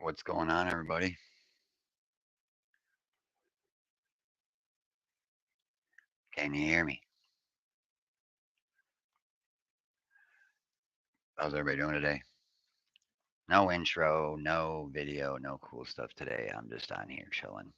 What's going on, everybody? Can you hear me? How's everybody doing today? No intro, no video, no cool stuff today. I'm just on here chilling.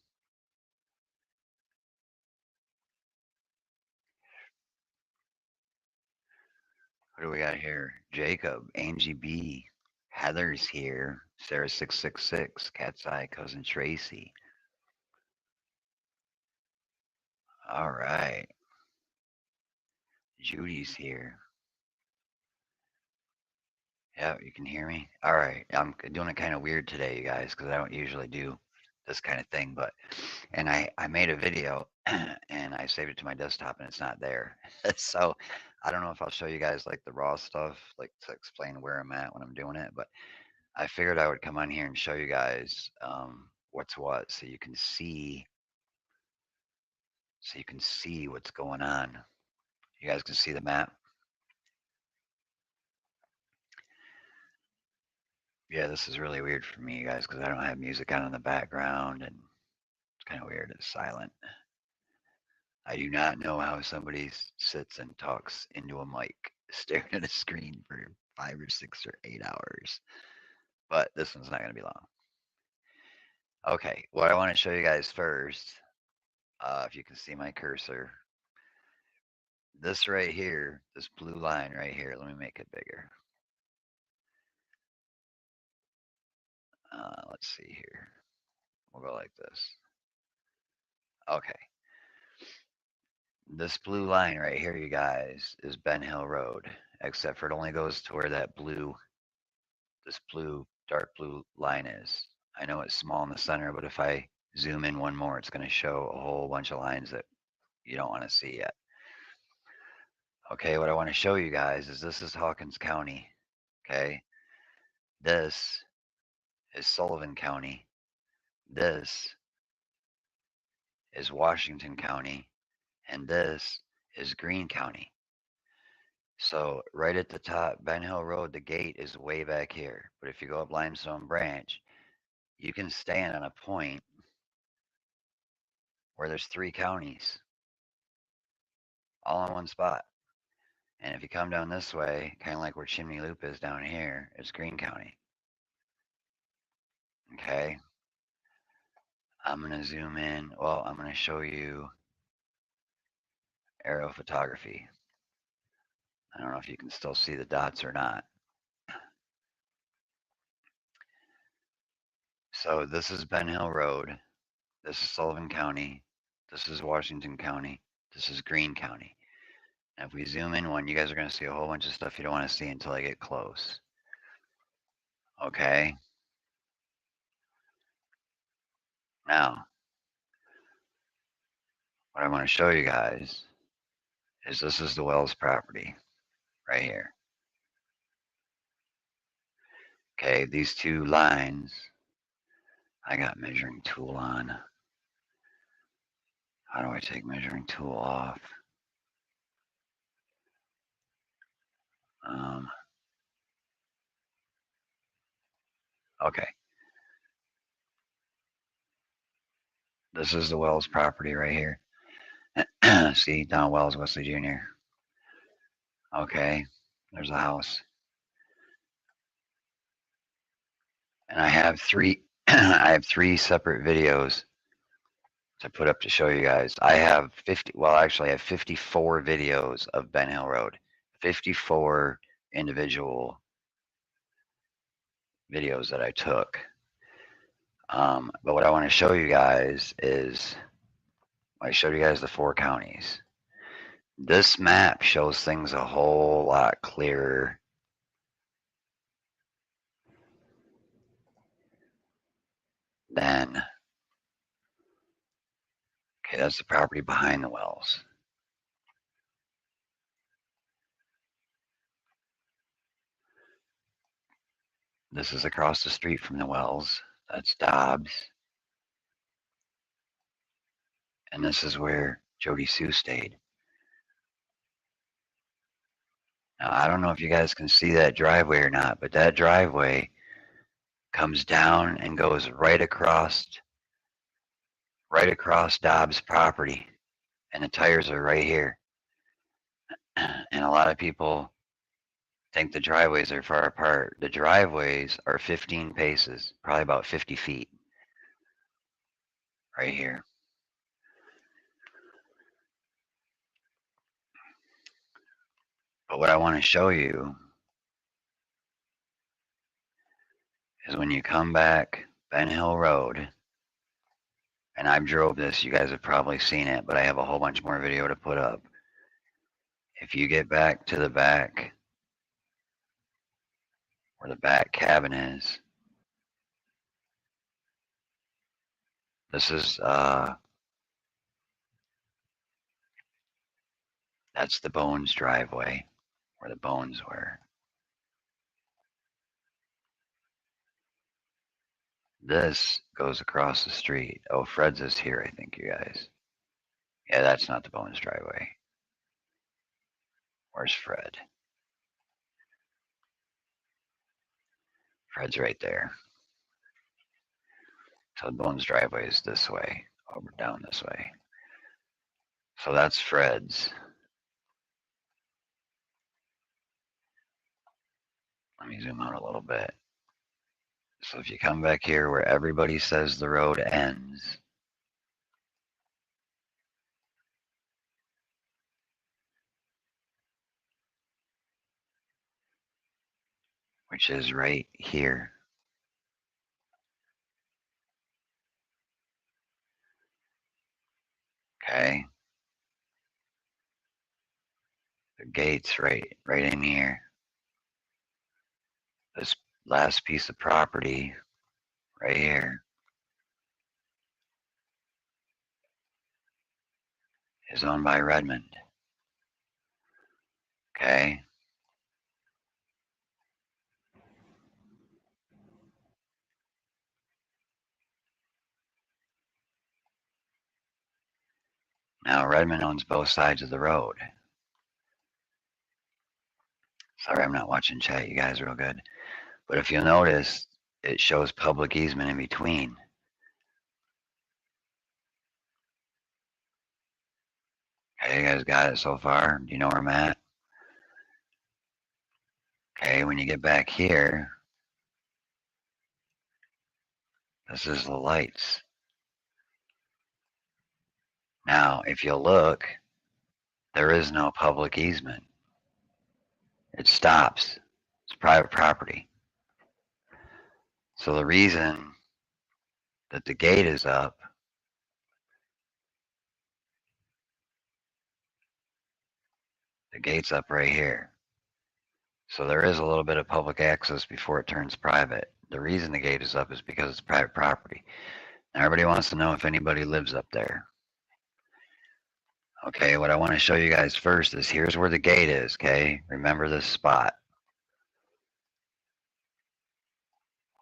What do we got here? Jacob, Angie B, Heather's here, Sarah 666, Cat's Eye, Cousin Tracy. All right. Judy's here. Yeah, you can hear me? All right. I'm doing it kind of weird today, you guys, because I don't usually do this kind of thing. And I made a video and I saved it to my desktop and it's not there. So I don't know if I'll show you guys like the raw stuff, like to explain where I'm at when I'm doing it. But I figured I would come on here and show you guys what's what, so you can see, what's going on. You guys can see the map. Yeah, this is really weird for me, you guys, because I don't have music on in the background, and it's kind of weird. It's silent. I do not know how somebody sits and talks into a mic, staring at a screen for 5 or 6 or 8 hours. But this one's not going to be long. Okay, what I want to show you guys first, if you can see my cursor, this right here, this blue line right here, let me make it bigger. Let's see here. We'll go like this. Okay. This blue line right here, you guys, is Ben Hill Road, except for it only goes to where that this dark blue line is. I know it's small in the center, but if I zoom in one more, it's going to show a whole bunch of lines that you don't want to see yet. Okay, what I want to show you guys is this is Hawkins County. Okay, this is Sullivan County. This is Washington County. And this is Greene County. So right at the top, Ben Hill Road, the gate is way back here. But if you go up Limestone Branch, you can stand on a point where there's 3 counties all in one spot. And if you come down this way, kind of like where Chimney Loop is down here, it's Greene County. Okay. I'm going to zoom in. Well, I'm going to show you aerial photography. I don't know if you can still see the dots or not. So this is Ben Hill Road. This is Sullivan County. This is Washington County. This is Greene County. And if we zoom in one, you guys are going to see a whole bunch of stuff you don't want to see until I get close. Okay. Now, what I want to show you guys is this is the Wells property right here. Okay, these 2 lines, I got measuring tool on. How do I take measuring tool off? Okay. This is the Wells property right here. See, Don Wells, Wesley Jr. Okay, there's a house. And I have 3 I have 3 separate videos to put up to show you guys. I have 54 videos of Ben Hill Road. 54 individual videos that I took. But what I want to show you guys is, I showed you guys the 4 counties. This map shows things a whole lot clearer than, okay, that's the property behind the wells. This is across the street from the wells. That's Dobbs. And this is where Jody Sue stayed. Now, I don't know if you guys can see that driveway or not, but that driveway comes down and goes right across Dobbs' property, and the tires are right here. And a lot of people think the driveways are far apart. The driveways are 15 paces, probably about 50 feet, right here. But what I want to show you is when you come back Ben Hill Road, and I've drove this, you guys have probably seen it, but I have a whole bunch more video to put up. If you get back to the back, where the back cabin is, this is, that's the Bones driveway, where the Bones were. This goes across the street. Oh, Fred's is here, I think, you guys. Yeah, that's not the Bones driveway. Where's Fred? Fred's right there. So the Bones driveway is this way, over down this way. So that's Fred's. Let me zoom out a little bit. So if you come back here where everybody says the road ends, which is right here. Okay. The gate's right in here. This last piece of property right here is owned by Redmond. Okay. Now Redmond owns both sides of the road. Sorry, I'm not watching chat, you guys, real good. But if you'll notice, it shows public easement in between. Okay, you guys got it so far? Do you know where I'm at? Okay, when you get back here, this is the lights. Now, if you look, there is no public easement. It stops. It's private property. So the reason that the gate is up, the gate's up right here. So there is a little bit of public access before it turns private. The reason the gate is up is because it's private property. Now everybody wants to know if anybody lives up there. Okay, what I want to show you guys first is here's where the gate is, okay? Remember this spot.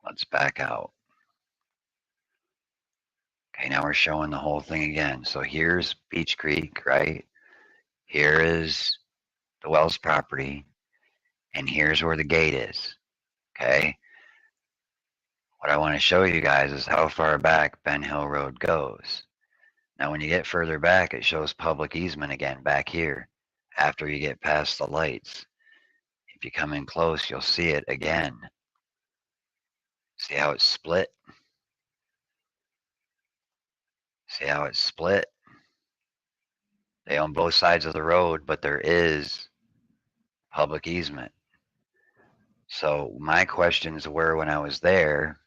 Let's back out. Okay, now we're showing the whole thing again. So here's Beach Creek, right? Here is the Wells property, and here's where the gate is, okay? What I want to show you guys is how far back Ben Hill Road goes. Now, when you get further back, it shows public easement again back here after you get past the lights. If you come in close, you'll see it again. See how it's split? See how it's split? They own both sides of the road, but there is public easement. So my questions were when I was there,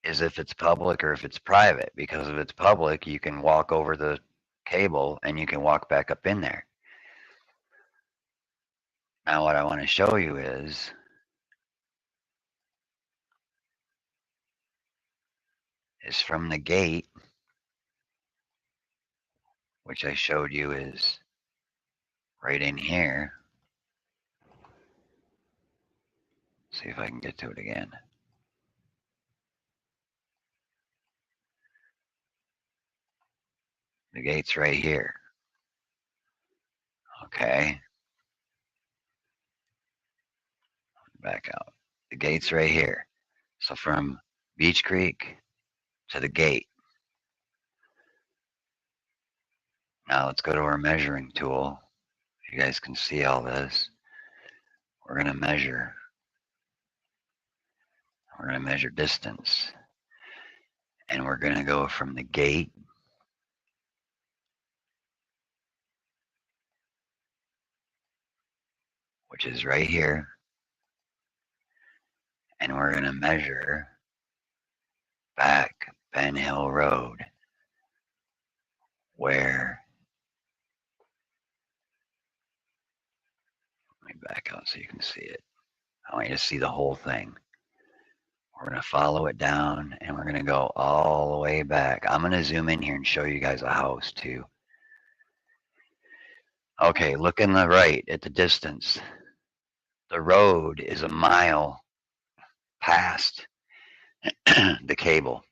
is if it's public or if it's private. Because if it's public, you can walk over the cable and you can walk back up in there. Now what I want to show you is from the gate, which I showed you is right in here. See if I can get to it again. The gate's right here. Okay. back out. The gate's right here. So from Beach Creek to the gate. Now let's go to our measuring tool. You guys can see all this. We're going to measure. We're going to measure distance. And we're going to go from the gate which is right here. And we're going to measure back Ben Hill Road where, let me back out so you can see it. I want you to see the whole thing. We're going to follow it down and we're going to go all the way back. I'm going to zoom in here and show you guys a house too. Okay, look in the right at the distance. The road is a mile past the cable.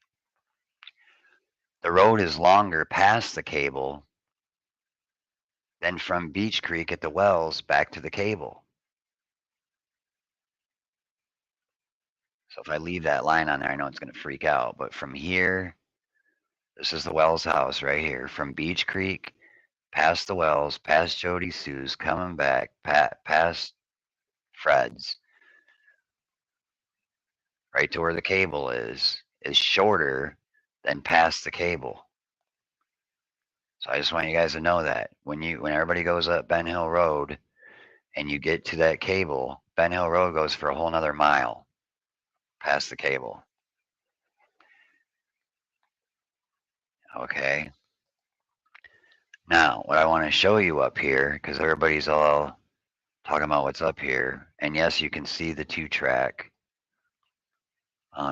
The road is longer past the cable than from Beach Creek at the wells back to the cable. So if I leave that line on there, I know it's going to freak out. But from here, this is the Wells house right here. From Beach Creek, past the Wells, past Jody Sue's, coming back, past Fred's, right to where the cable is shorter than past the cable. So I just want you guys to know that when everybody goes up Ben Hill Road and you get to that cable, Ben Hill Road goes for a whole nother mile past the cable. Okay. Now, what I want to show you up here, because everybody's all talking about what's up here, and yes, you can see the 2-track.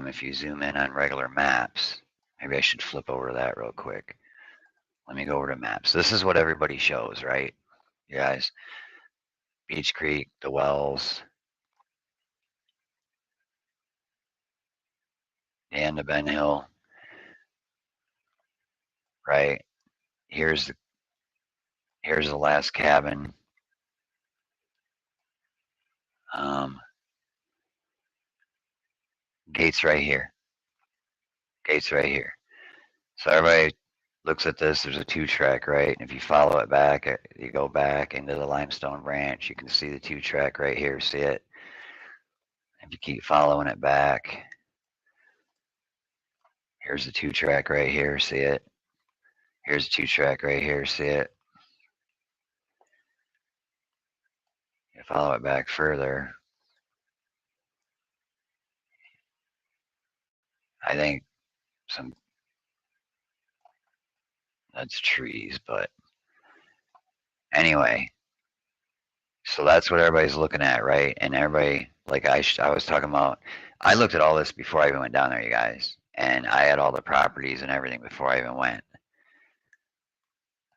If you zoom in on regular maps, maybe I should flip over to that real quick. Let me go over to maps. This is what everybody shows, right? You guys, Beach Creek, the wells, the end of Ben Hill, right? Here's the last cabin. Gates right here. Gates right here. So everybody looks at this. There's a 2-track, right? And if you follow it back, you go back into the limestone branch. You can see the 2-track right here. See it? If you keep following it back, here's the 2-track right here. See it? Here's the 2-track right here. See it? You follow it back further. I think that's trees, but anyway. So that's what everybody's looking at, right? And everybody, like I was talking about, I looked at all this before I even went down there, you guys. And I had all the properties and everything before I even went.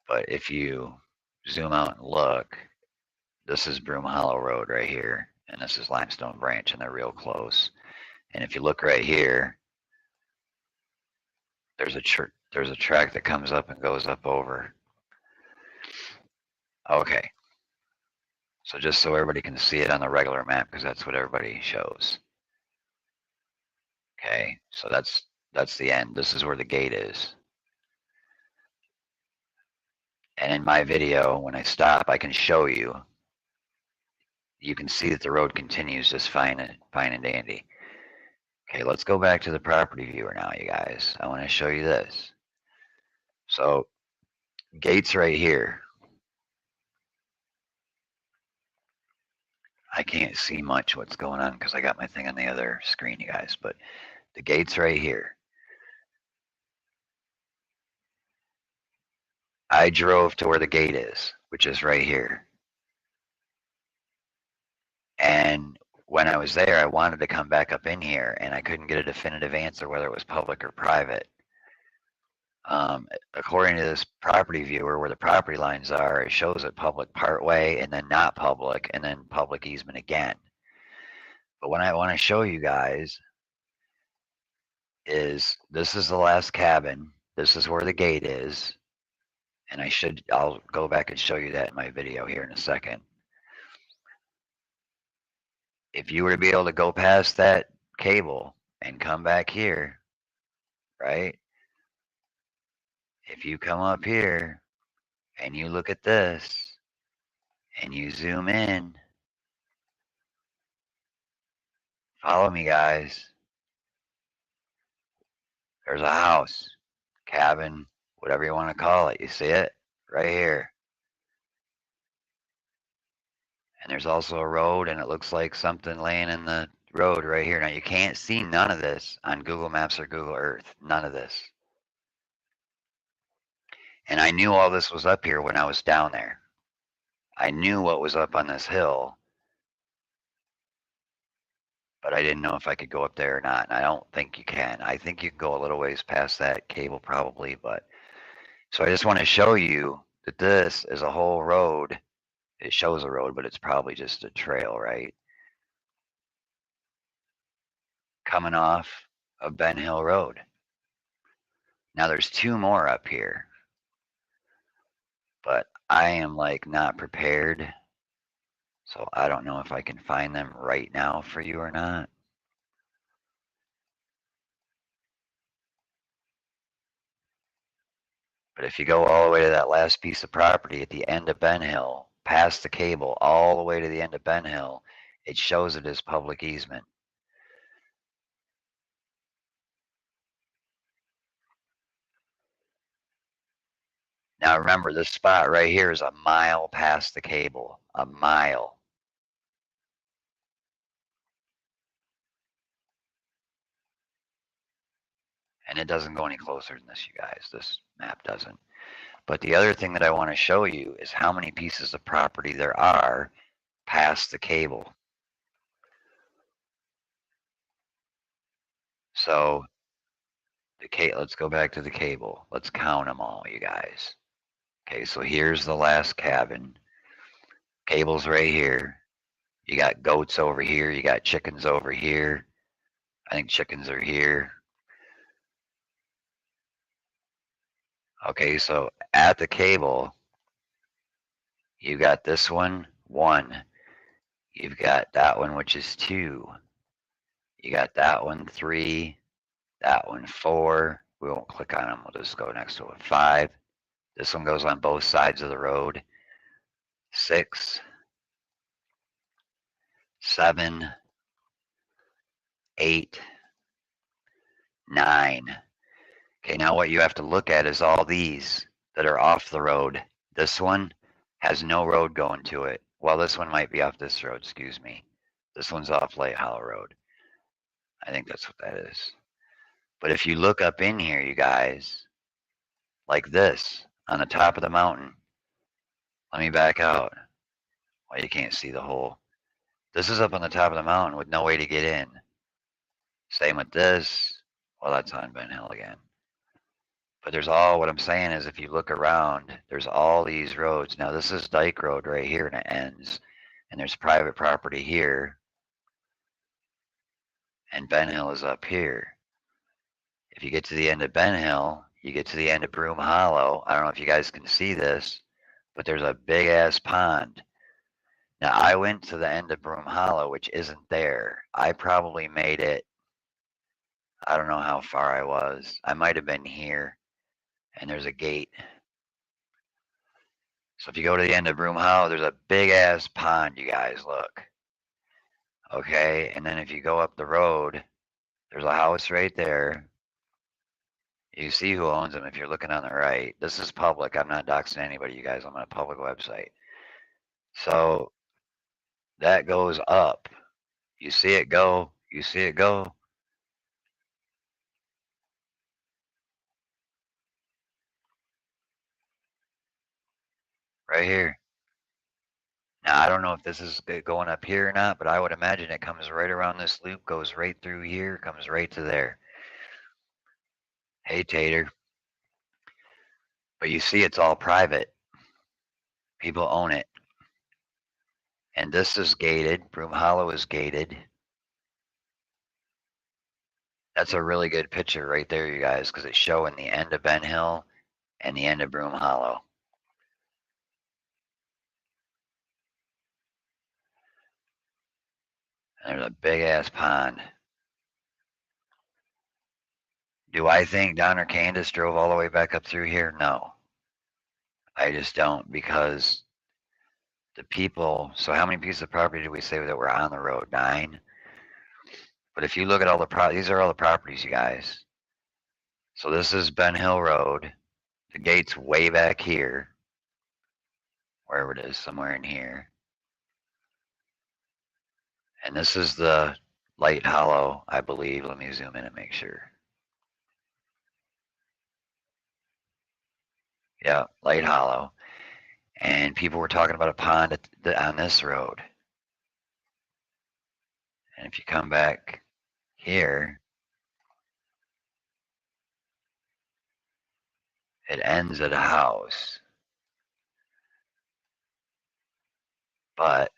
But if you zoom out and look, this is Broom Hollow Road right here. And this is Limestone Branch, and they're real close. And if you look right here, there's a track that comes up and goes up over. Okay. So just so everybody can see it on the regular map, because that's what everybody shows. Okay, so that's the end. This is where the gate is. And in my video, when I stop, I can show you. You can see that the road continues just fine and dandy. Okay, let's go back to the property viewer now, you guys. I want to show you this. So, gate's right here. I can't see much what's going on because I got my thing on the other screen, you guys. But the gate's right here. I drove to where the gate is, which is right here. And when I was there, I wanted to come back up in here, and I couldn't get a definitive answer whether it was public or private. According to this property viewer, where the property lines are, it shows it public part way, and then not public, and then public easement again. But what I want to show you guys is this is the last cabin. This is where the gate is. And I'll go back and show you that in my video here in a second. if you were to be able to go past that cable and come back here, right? If you come up here and you look at this and you zoom in, follow me, guys. There's a house, cabin, whatever you want to call it. You see it right here. And there's also a road, and it looks like something laying in the road right here. Now, you can't see none of this on Google Maps or Google Earth. None of this. And I knew all this was up here when I was down there. I knew what was up on this hill, but I didn't know if I could go up there or not. And I don't think you can. I think you can go a little ways past that cable probably, but so I just want to show you that this is a whole road. It shows a road, but it's probably just a trail, right? Coming off of Ben Hill Road. Now there's two more up here, but I am like not prepared. So I don't know if I can find them right now for you or not. But if you go all the way to that last piece of property at the end of Ben Hill, past the cable, all the way to the end of Ben Hill, it shows it as public easement. Now remember, this spot right here is a mile past the cable, a mile. And it doesn't go any closer than this, you guys. This map doesn't. But the other thing that I want to show you is how many pieces of property there are past the cable. So let's go back to the cable. Let's count them all, you guys. Okay, so here's the last cabin. Cable's right here. You got goats over here. You got chickens over here. I think chickens are here. Okay, so at the cable, you got this one, 1. You've got that one, which is 2. You got that one, 3. That one, 4. We won't click on them. We'll just go next to it. 5. This one goes on both sides of the road. 6, 7, 8, 9. Okay, now what you have to look at is all these that are off the road. This one has no road going to it. Well, this one might be off this road, excuse me. This one's off Lake Hollow Road. I think that's what that is. But if you look up in here, you guys, like this, on the top of the mountain, let me back out. Well, you can't see the hole. This is up on the top of the mountain with no way to get in. Same with this. Well, that's on Ben Hill again. But there's all, what I'm saying is if you look around, there's all these roads. Now this is Dyke Road right here and it ends. And there's private property here. And Ben Hill is up here. If you get to the end of Ben Hill, you get to the end of Broom Hollow. I don't know if you guys can see this, but there's a big ass pond. Now I went to the end of Broom Hollow, which isn't there. I probably made it, I don't know how far I was. I might have been here. And there's a gate. So if you go to the end of Broom Hollow, there's a big ass pond, you guys, look. Okay, and then if you go up the road, there's a house right there. You see who owns them if you're looking on the right. This is public. I'm not doxing anybody, you guys. I'm on a public website. So that goes up. You see it go. You see it go. Right here. Now, I don't know if this is going up here or not, but I would imagine it comes right around this loop, goes right through here, comes right to there. Hey, Tater. But you see it's all private. People own it. And this is gated. Broom Hollow is gated. That's a really good picture right there, you guys, because it's showing the end of Ben Hill and the end of Broom Hollow. And there's a big ass pond. Do I think Donner Candace drove all the way back up through here? No. I just don't, because the people, so how many pieces of property did we say that were on the road? 9. But if you look at all the these are all the properties, you guys. So this is Ben Hill Road. The gate's way back here, wherever it is, somewhere in here. And this is the Light Hollow, I believe. Let me zoom in and make sure. Yeah, Light Hollow. And people were talking about a pond on this road. And if you come back here, it ends at a house. But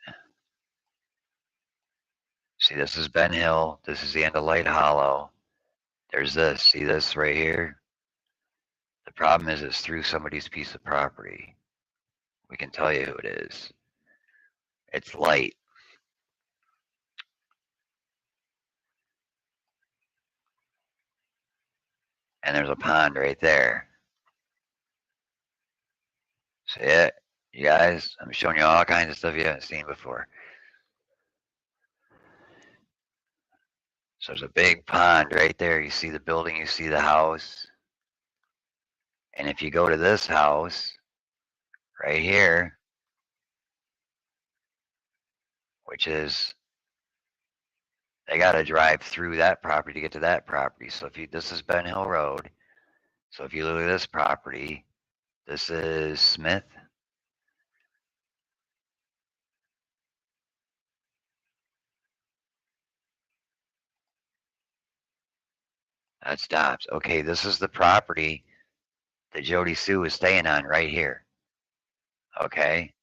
see, this is Ben Hill. This is the end of Light Hollow. There's this. See this right here? The problem is it's through somebody's piece of property. We can tell you who it is. It's Light. And there's a pond right there. See it? You guys, I'm showing you all kinds of stuff you haven't seen before. So there's a big pond right there. You see the building, you see the house. And if you go to this house right here, which is, they got to drive through that property to get to that property. So if you, this is Ben Hill Road. So if you look at this property, this is Smith. That's Dobbs. Okay, this is the property that Jody Sue is staying on right here. Okay,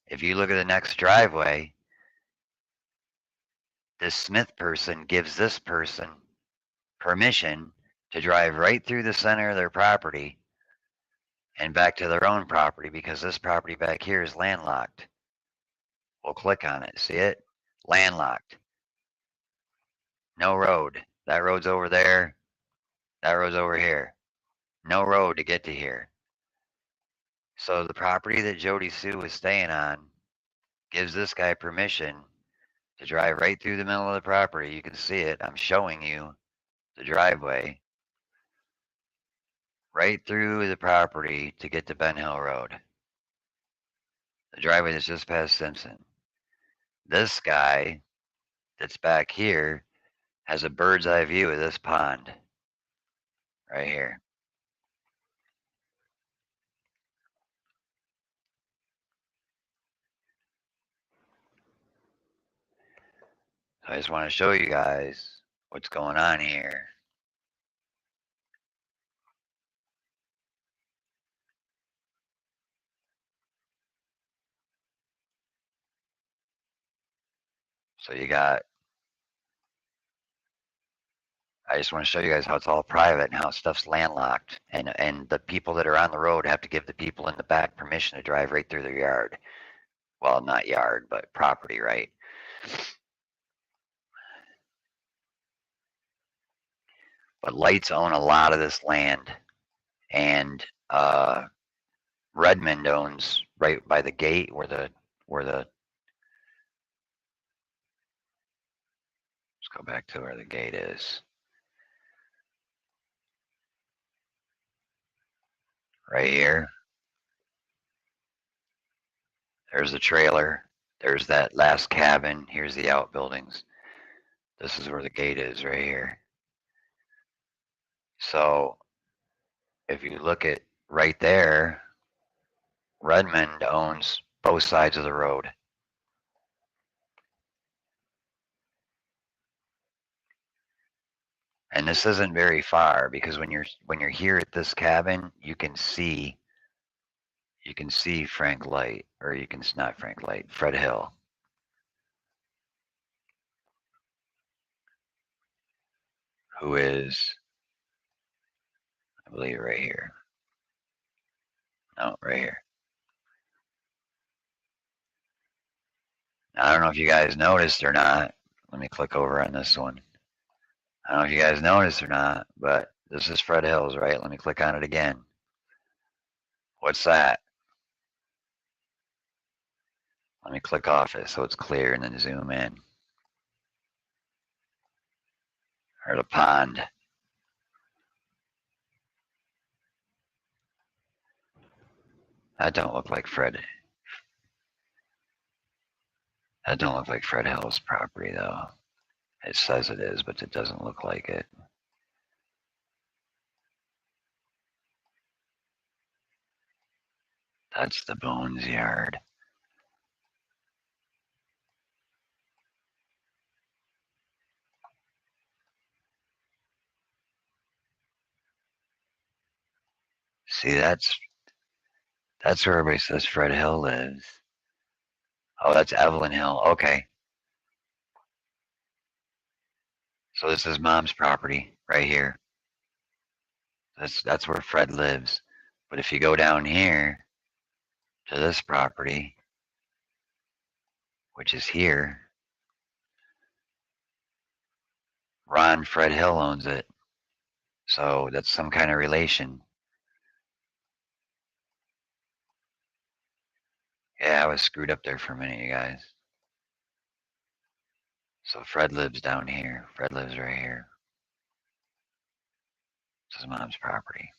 if you look at the next driveway, this Smith person gives this person permission to drive right through the center of their property and back to their own property, because this property back here is landlocked. We'll click on it. See it? Landlocked. No road. That road's over there. That road's over here. No road to get to here. So the property that Jody Sue is staying on gives this guy permission to drive right through the middle of the property. You can see it. I'm showing you the driveway. Right through the property to get to Ben Hill Road. The driveway that's just past Simpson. This guy that's back here has a bird's eye view of this pond right here. So I just want to show you guys what's going on here. So you got, I just want to show you guys how it's all private and how stuff's landlocked, and the people that are on the road have to give the people in the back permission to drive right through their yard. Well, not yard, but property, right? But Lights own a lot of this land, and Redmond owns right by the gate where the let's go back to where the gate is. Right here. There's the trailer. There's that last cabin. Here's the outbuildings. This is where the gate is right here. So if you look at right there, Redmond owns both sides of the road. And this isn't very far, because when you're here at this cabin, you can see Frank Light, or you can, not Frank Light, Fred Hill. Who is, I believe, right here. No, right here. Now, I don't know if you guys noticed or not. Let me click over on this one. I don't know if you guys noticed or not, but this is Fred Hills, right? Let me click on it again. What's that? Let me click off it so it's clear and then zoom in. Or the pond. That don't look like Fred. That don't look like Fred Hill's property though. It says it is, but it doesn't look like it. That's the Bones yard. See, that's where everybody says Fred Hill lives. Oh, that's Evelyn Hill. Okay. So this is Mom's property right here. That's where Fred lives. But if you go down here to this property, which is here, Ron Fred Hill owns it. So that's some kind of relation. Yeah, I was screwed up there for a minute, you guys. So Fred lives down here. Fred lives right here. This is Mom's property.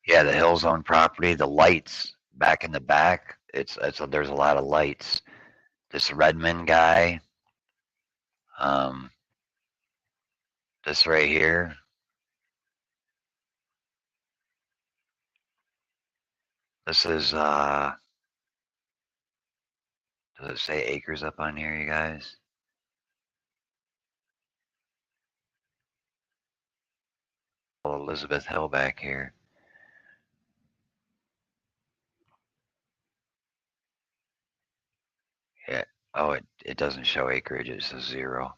Yeah, the Hills own property. The lights back in the back, there's a lot of lights. This Redmond guy, this right here. This is does it say acres up on here, you guys? Elizabeth Hill back here. Yeah. Oh, it doesn't show acreage. It says 0.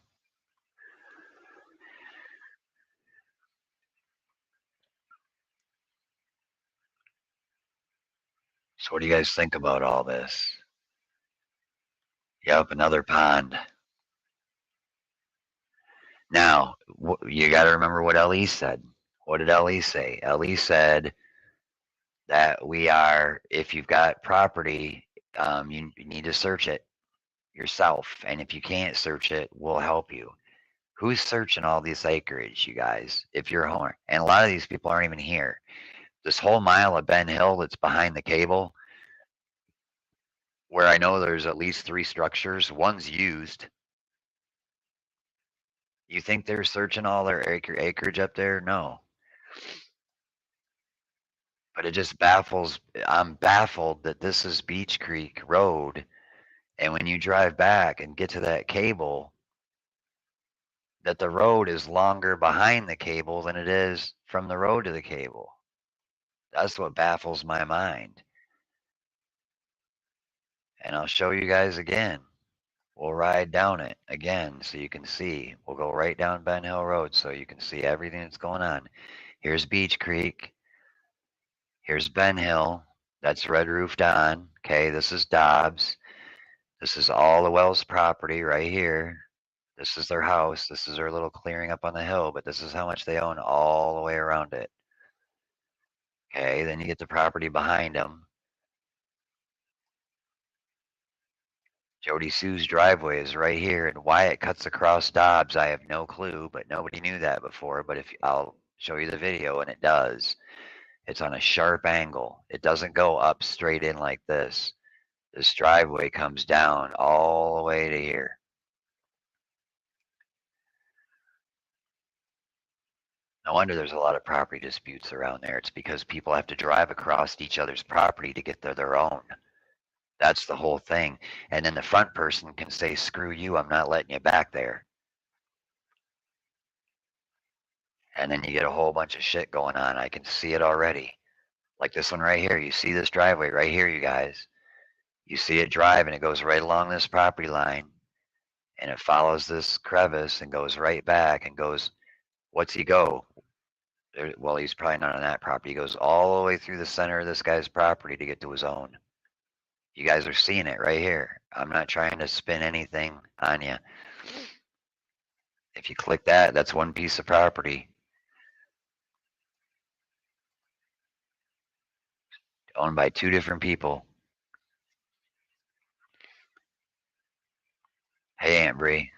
So what do you guys think about all this? Yep, another pond. Now, you got to remember what LE said. What did LE say? LE said that if you've got property, you need to search it yourself. And if you can't search it, we'll help you. Who's searching all this acreage, you guys, if you're a homeowner? And a lot of these people aren't even here. This whole mile of Ben Hill that's behind the cable, where I know there's at least 3 structures, one's used. You think they're searching all their acreage up there? No. But it just baffles. I'm baffled that this is Beach Creek Road, and when you drive back and get to that cable, that the road is longer behind the cable than it is from the road to the cable. That's what baffles my mind. And I'll show you guys again. We'll ride down it again so you can see. We'll go right down Ben Hill Road so you can see everything that's going on. Here's Beach Creek. Here's Ben Hill. That's Red Roof Don. Okay, this is Dobbs. This is all the Wells property right here. This is their house. This is their little clearing up on the hill, but this is how much they own all the way around it. Okay, then you get the property behind them. Jody Sue's driveway is right here, and why it cuts across Dobbs, I have no clue, but nobody knew that before. But if I'll show you the video, and it does. It's on a sharp angle. It doesn't go up straight in like this. This driveway comes down all the way to here. No wonder there's a lot of property disputes around there. It's because people have to drive across each other's property to get to their own. That's the whole thing. And then the front person can say, screw you, I'm not letting you back there. And then you get a whole bunch of shit going on. I can see it already. Like this one right here. You see this driveway right here, you guys. You see it drive, and it goes right along this property line. And it follows this crevice and goes right back and goes, what's he go? Well, he's probably not on that property. He goes all the way through the center of this guy's property to get to his own. You guys are seeing it right here. I'm not trying to spin anything on you. If you click that, that's one piece of property owned by two different people. Hey, Aunt Bree.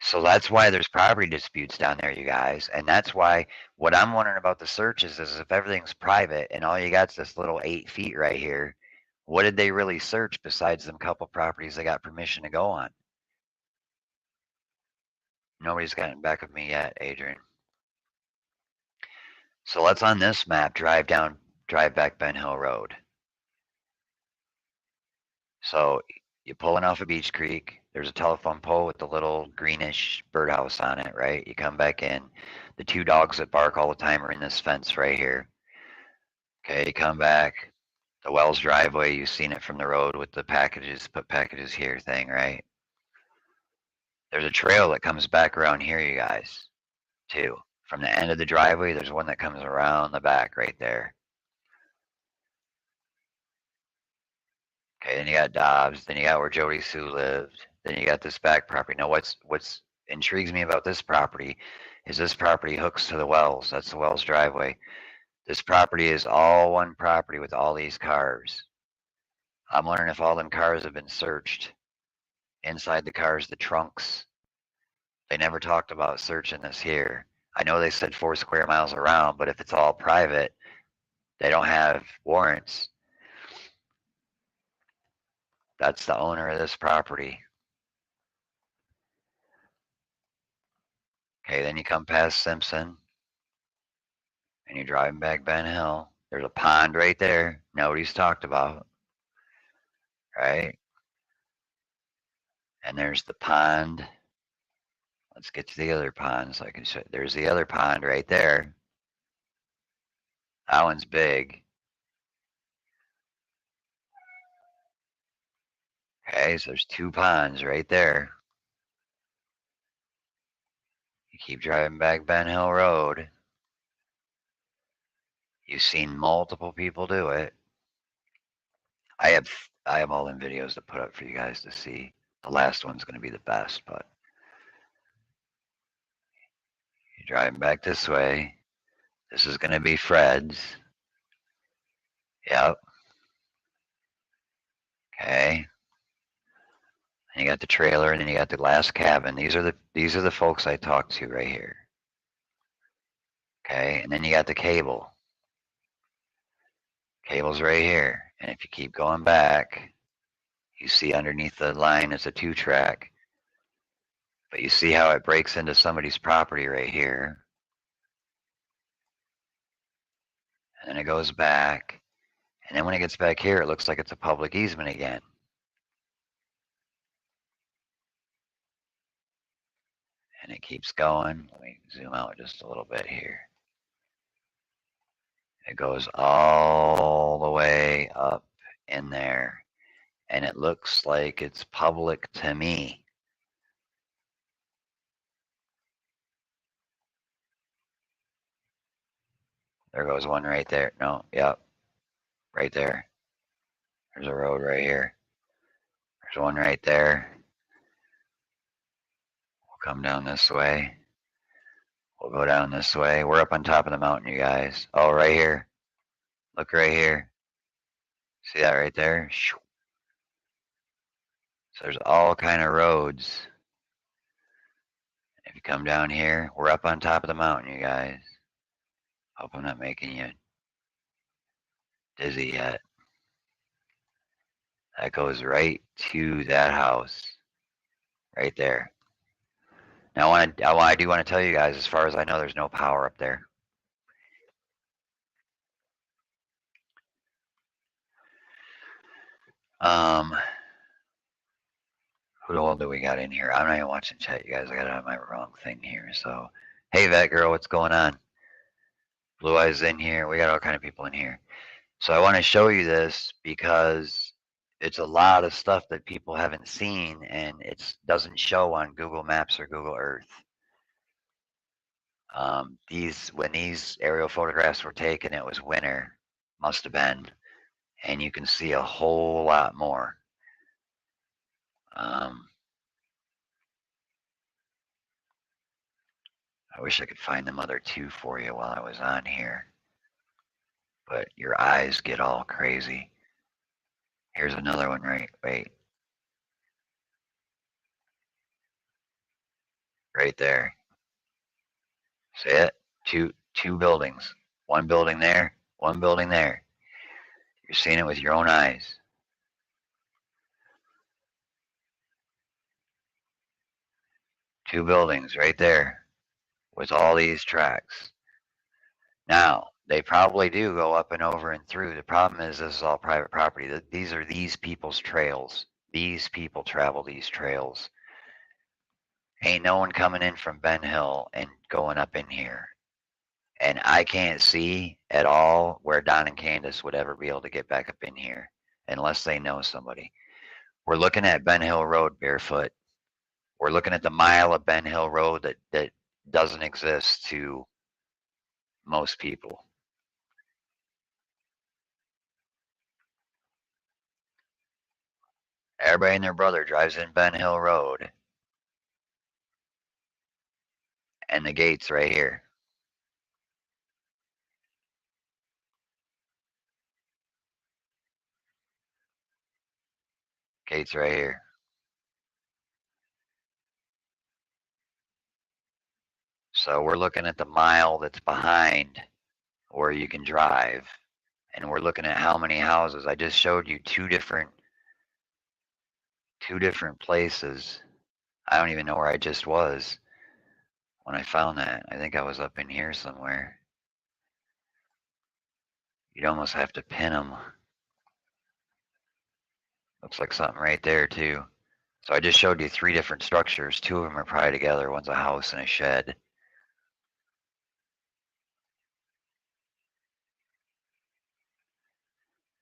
So that's why there's property disputes down there, you guys. And that's why what I'm wondering about the searches is if everything's private and all you got's this little 8 feet right here, what did they really search besides them couple properties they got permission to go on? Nobody's gotten back with me yet, Adrian. So let's on this map drive back Ben Hill Road. So you're pulling off of Beach Creek. There's a telephone pole with the little greenish birdhouse on it, right? You come back in. The two dogs that bark all the time are in this fence right here. Okay, you come back. The Wells driveway, you've seen it from the road with the packages, put packages here thing, right? There's a trail that comes back around here, you guys, too. From the end of the driveway, there's one that comes around the back right there. Okay, then you got Dobbs, then you got where Jody Sue lived, then you got this back property. Now, what's intrigues me about this property is this property hooks to the Wells. That's the Wells driveway. This property is all one property with all these cars. I'm wondering if all them cars have been searched. Inside the cars, the trunks. They never talked about searching this here. I know they said 4 square miles around, but if it's all private, they don't have warrants. That's the owner of this property. Okay, then you come past Simpson and you're driving back Ben Hill. There's a pond right there. Nobody's talked about, right? And there's the pond. Let's get to the other pond so I can show. There's the other pond right there. That one's big. Okay, so there's 2 ponds right there. You keep driving back Ben Hill Road. You've seen multiple people do it. I have all them videos to put up for you guys to see. The last one's going to be the best, but you're driving back this way. This is going to be Fred's. Yep. Okay. And you got the trailer, and then you got the glass cabin. These are the folks I talked to right here. Okay, and then you got the cable. Cable's right here. And if you keep going back, you see underneath the line is a 2-track. But you see how it breaks into somebody's property right here. And then it goes back. And then when it gets back here, it looks like it's a public easement again. And it keeps going. Let me zoom out just a little bit here. It goes all the way up in there. And it looks like it's public to me. There goes one right there. No, yep. Right there. There's a road right here. There's one right there. We'll come down this way. We'll go down this way. We're up on top of the mountain, you guys. Oh, right here. Look right here. See that right there? So there's all kind of roads. If you come down here, we're up on top of the mountain, you guys. Hope I'm not making you dizzy yet. That goes right to that house. Right there. Now, I do want to tell you guys, as far as I know, there's no power up there. Who all do we got in here? I'm not even watching chat, you guys. I got it on my wrong thing here. So, hey, Vet Girl, what's going on? Blue Eyes in here. We got all kind of people in here. So I want to show you this because it's a lot of stuff that people haven't seen, and it doesn't show on Google Maps or Google Earth. When these aerial photographs were taken, it was winter, must have been, and you can see a whole lot more. I wish I could find them other two for you while I was on here, but your eyes get all crazy. Here's another one, wait. Right there. See it? Two buildings. One building there, one building there. You're seeing it with your own eyes. Two buildings right there with all these tracks. Now, they probably do go up and over and through. The problem is this is all private property. These are these people's trails. These people travel these trails. Ain't no one coming in from Ben Hill and going up in here. And I can't see at all where Don and Candace would ever be able to get back up in here unless they know somebody. We're looking at Ben Hill Road barefoot. We're looking at the mile of Ben Hill Road that doesn't exist to most people. Everybody and their brother drives in Ben Hill Road. And the gate's right here. Gate's right here. So we're looking at the mile that's behind where you can drive. And we're looking at how many houses. I just showed you two different places. I don't even know where I just was when I found that. I think I was up in here somewhere. You'd almost have to pin them. Looks like something right there too. So I just showed you three different structures. Two of them are probably together. One's a house and a shed.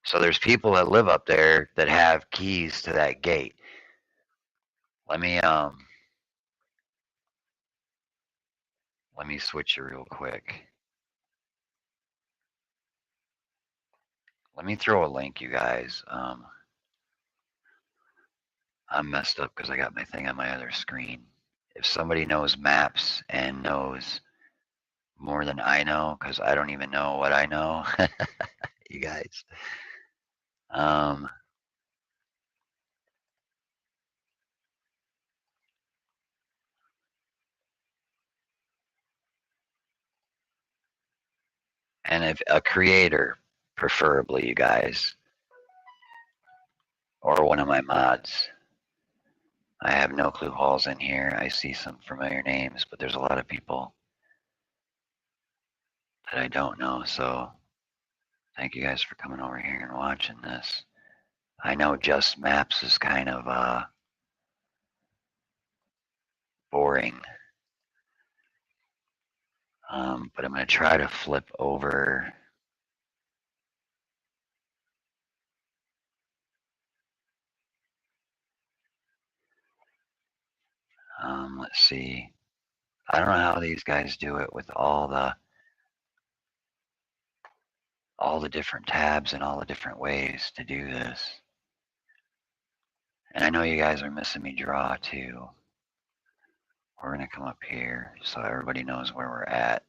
So there's people that live up there that have keys to that gate. Let me switch you real quick. Let me throw a link, you guys. I'm messed up because I got my thing on my other screen. If somebody knows maps and knows more than I know, because I don't even know what I know, you guys. And if a creator, preferably, you guys, or one of my mods. I have no clue who all's in here. I see some familiar names, but there's a lot of people that I don't know. So thank you guys for coming over here and watching this. I know just maps is kind of boring. But I'm going to try to flip over. Let's see. I don't know how these guys do it with all the different tabs and all the different ways to do this. And I know you guys are missing me draw too. We're going to come up here so everybody knows where we're at.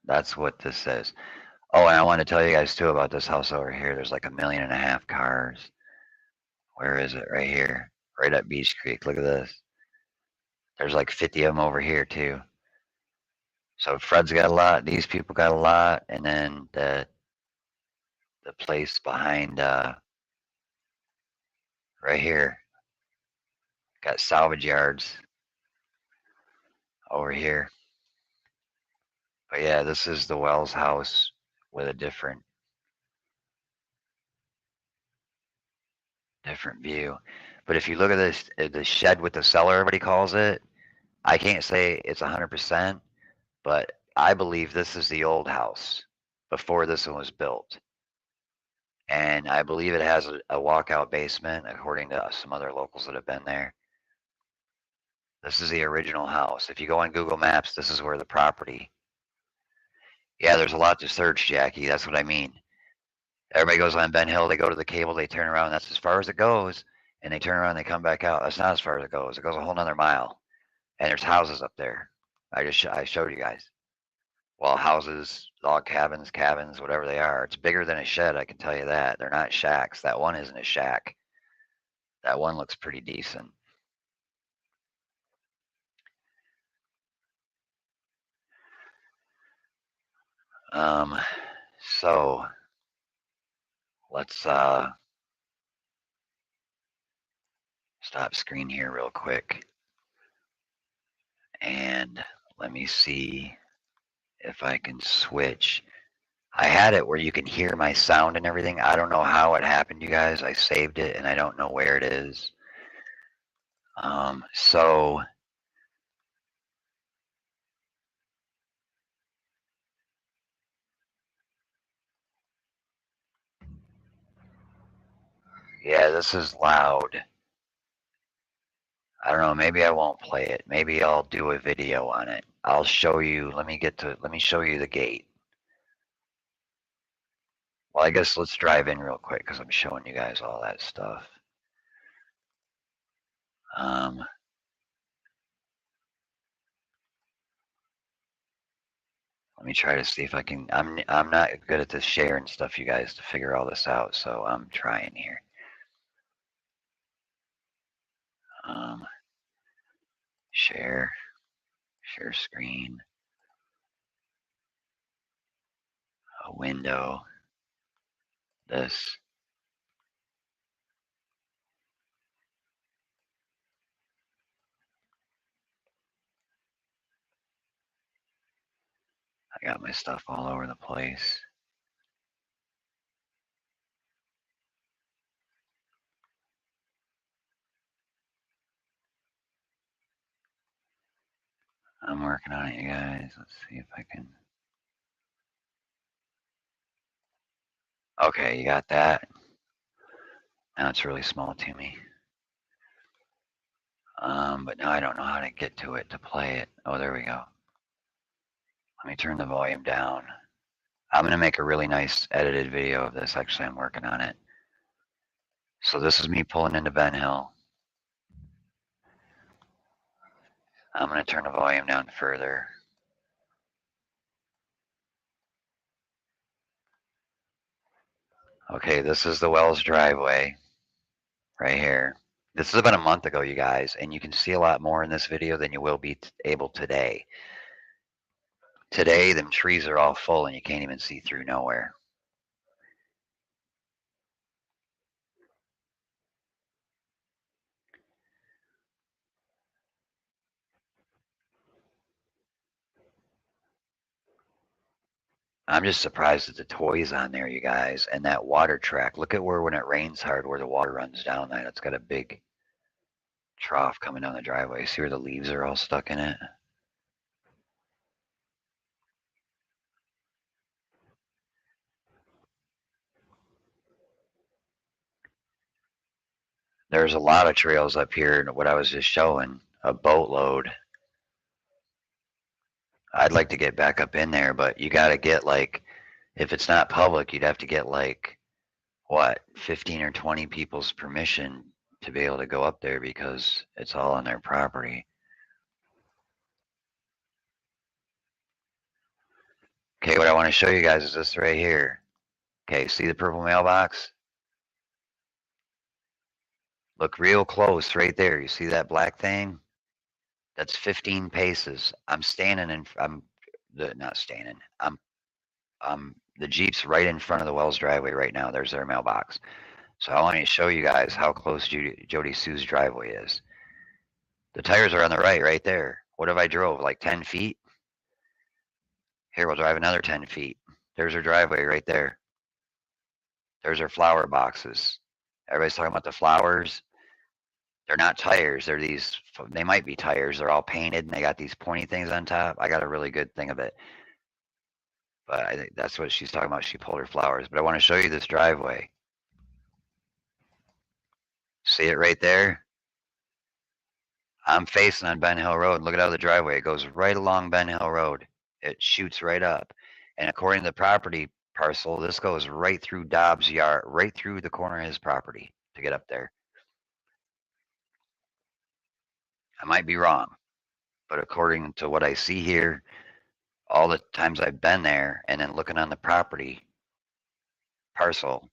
That's what this says. Oh, and I want to tell you guys too about this house over here. There's like 1.5 million cars. Where is it? Right here. Right at Beach Creek. Look at this. There's like 50 of them over here too. So Fred's got a lot. These people got a lot. And then the place behind right here got salvage yards over here. But yeah, this is the Wells house with a different view. But if you look at this, the shed with the cellar, everybody calls it. I can't say it's 100%, but I believe this is the old house before this one was built. And I believe it has a walkout basement, according to some other locals that have been there. This is the original house. If you go on Google Maps, this is where the property. Yeah, there's a lot to search, Jackie. That's what I mean. Everybody goes on Ben Hill. They go to the cable. They turn around. That's as far as it goes. And they turn around. And they come back out. That's not as far as it goes. It goes a whole nother mile. And there's houses up there. I showed you guys. Well, houses, log cabins, whatever they are. It's bigger than a shed. I can tell you that. They're not shacks. That one isn't a shack. That one looks pretty decent. So let's stop screen here real quick. And let me see if I can switch. I had it where you can hear my sound and everything. I don't know how it happened, you guys. I saved it and I don't know where it is. So yeah, this is loud. I don't know, maybe I won't play it. Maybe I'll do a video on it. I'll show you, let me show you the gate. Well, I guess let's drive in real quick because I'm showing you guys all that stuff. Let me try to see if I can, I'm not good at this sharing stuff, you guys, to figure all this out, so I'm trying here. Share screen, a window, this. I got my stuff all over the place. I'm working on it, you guys. Let's see if I can. Okay, you got that. Now it's really small to me. But now I don't know how to get to it to play it. Oh, there we go. Let me turn the volume down. I'm going to make a really nice edited video of this. Actually, I'm working on it. So this is me pulling into Ben Hill. I'm going to turn the volume down further. Okay, this is the Wells driveway right here. This is about a month ago, you guys, and you can see a lot more in this video than you will be able today. Today, them trees are all full and you can't even see through nowhere. I'm just surprised at the toys on there, you guys, and that water track. Look at where when it rains hard, where the water runs down that. It's got a big trough coming down the driveway. See where the leaves are all stuck in it? There's a lot of trails up here, what I was just showing, a boatload. I'd like to get back up in there, but you got to get like, if it's not public, you'd have to get like, what, 15 or 20 people's permission to be able to go up there because it's all on their property. Okay, what I want to show you guys is this right here. Okay, see the purple mailbox? Look real close right there. You see that black thing? That's 15 paces. I'm standing in, not standing. The Jeep's right in front of the Wells driveway right now. There's their mailbox. So I want to show you guys how close Jody Sue's driveway is. The tires are on the right there. What if I drove like 10 feet? Here, we'll drive another 10 feet. There's her driveway right there. There's her flower boxes. Everybody's talking about the flowers. They're not tires. They're these, they might be tires. They're all painted and they got these pointy things on top. I got a really good thing of it. But I think that's what she's talking about. She pulled her flowers. But I want to show you this driveway. See it right there? I'm facing on Ben Hill Road. Look at how the driveway, it goes right along Ben Hill Road. It shoots right up. And according to the property parcel. This goes right through Dobbs' yard, right through the corner of his property to get up there. I might be wrong, but according to what I see here, all the times I've been there and then looking on the property parcel,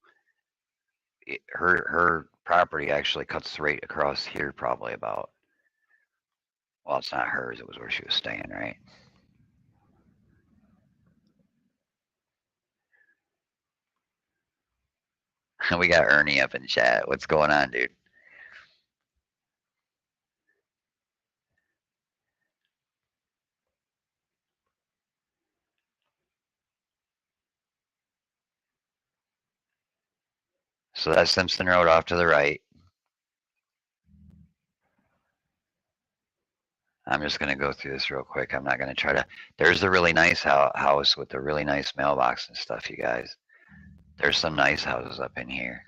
her property actually cuts right across here, probably about. Well, it's not hers. It was where she was staying, right? We got Ernie up in chat. What's going on, dude? So that's Simpson Road off to the right. I'm just going to go through this real quick. I'm not going to try to. There's the really nice house with the really nice mailbox and stuff, you guys. There's some nice houses up in here.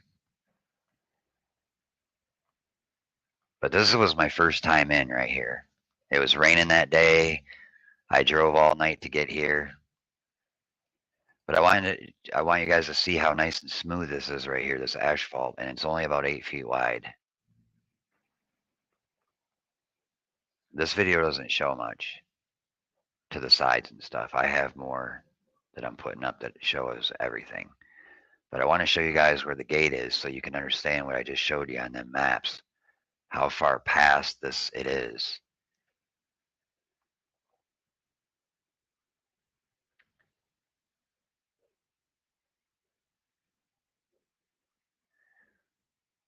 But this was my first time in right here. It was raining that day. I drove all night to get here. But I want you guys to see how nice and smooth this is right here, this asphalt, and it's only about 8 feet wide. This video doesn't show much to the sides and stuff. I have more that I'm putting up that shows everything. But I want to show you guys where the gate is so you can understand what I just showed you on the maps, how far past this it is.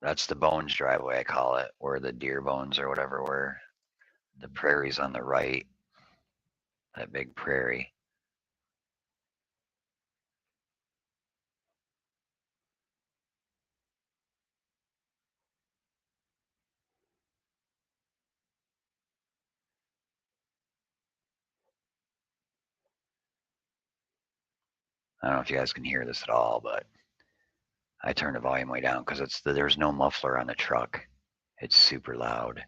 That's the Bones driveway, I call it, or the Deer Bones or whatever, where the prairie's on the right, that big prairie. I don't know if you guys can hear this at all, but I turned the volume way down because there's no muffler on the truck. It's super loud.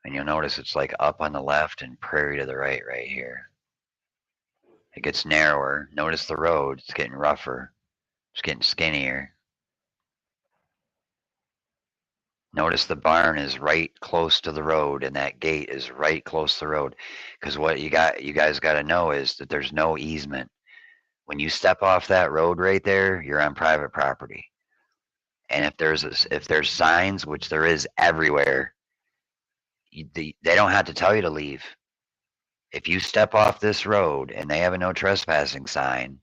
And you'll notice it's like up on the left and prairie to the right here. It gets narrower. Notice the road. It's getting rougher. It's getting skinnier. Notice the barn is right close to the road and that gate is right close to the road. Because what you guys got to know is that there's no easement. When you step off that road right there, you're on private property. And if there's signs, which there is everywhere, they don't have to tell you to leave. If you step off this road and they have a no trespassing sign,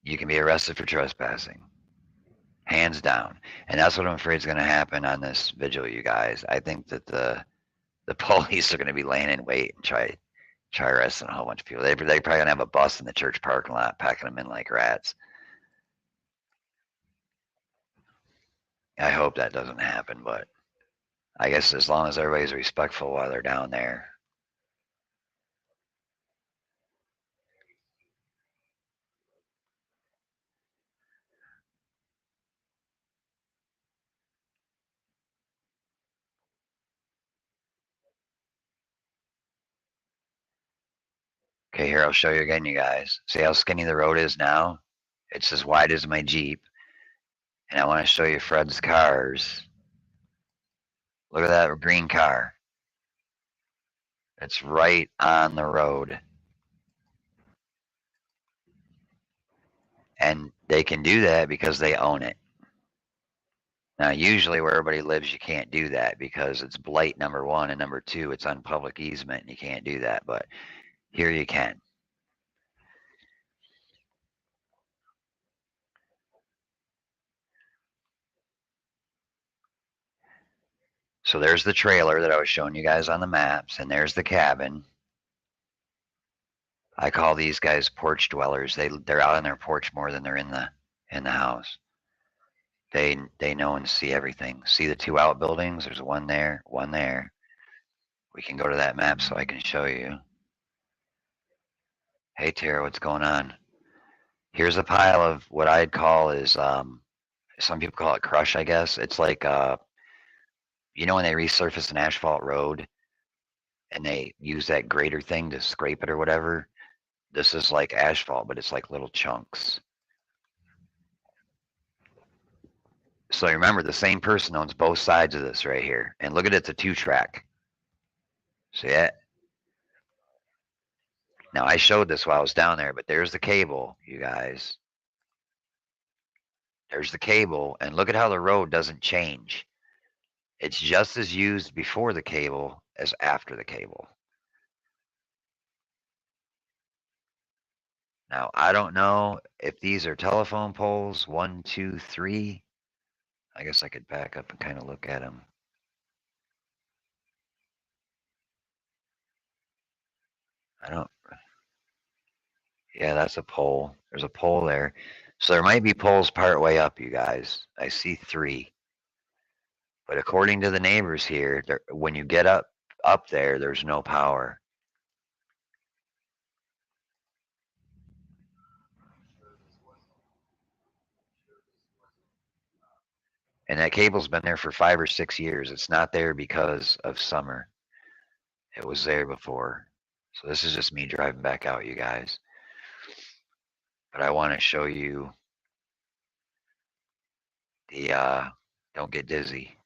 you can be arrested for trespassing. Hands down. And that's what I'm afraid is going to happen on this vigil, you guys. I think that the police are going to be laying in wait and try arresting a whole bunch of people. They're probably going to have a bus in the church parking lot, packing them in like rats. I hope that doesn't happen, but I guess as long as everybody's respectful while they're down there. Okay, here, I'll show you again, you guys. See how skinny the road is now? It's as wide as my Jeep. And I want to show you Fred's cars. Look at that green car. It's right on the road. And they can do that because they own it. Now, usually where everybody lives, you can't do that because it's blight, number one, and number two, it's on public easement and you can't do that. But here you can. So there's the trailer that I was showing you guys on the maps, and there's the cabin. I call these guys porch dwellers. They're out on their porch more than they're in the house. They know and see everything. See the two outbuildings? There's one there, one there. We can go to that map so I can show you. Hey Tara, what's going on? Here's a pile of what I'd call is some people call it crush, I guess. It's like You know when they resurface an asphalt road and they use that grater thing to scrape it or whatever? This is like asphalt, but it's like little chunks. So remember, the same person owns both sides of this right here. And look at it, it's a 2-track. See it? Now, I showed this while I was down there, but there's the cable, you guys. There's the cable, and look at how the road doesn't change. It's just as used before the cable as after the cable. Now, I don't know if these are telephone poles, 1, 2, 3. I guess I could back up and kind of look at them. I don't, yeah, that's a pole. There's a pole there. So there might be poles part way up, you guys. I see 3. But according to the neighbors here, when you get up there, there's no power. And that cable's been there for 5 or 6 years. It's not there because of summer. It was there before. So this is just me driving back out, you guys. But I want to show you the don't get dizzy.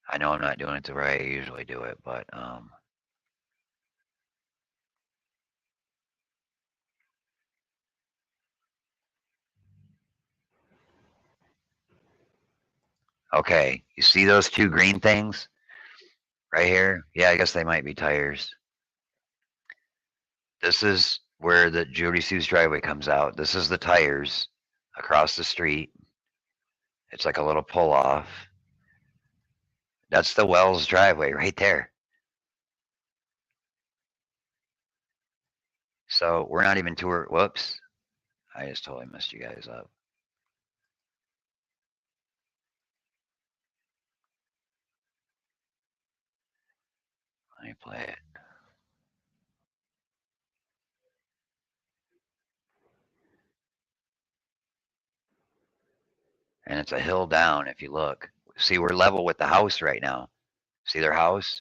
I know I'm not doing it the way I usually do it, but okay. You see those 2 green things right here? Yeah, I guess they might be tires. This is where the Jody Sue's driveway comes out. This is the tires across the street. It's like a little pull off. That's the Wells driveway right there. So we're not even to her. Whoops. I just totally messed you guys up. Let me play it. And it's a hill down if you look. See, we're level with the house right now. See their house?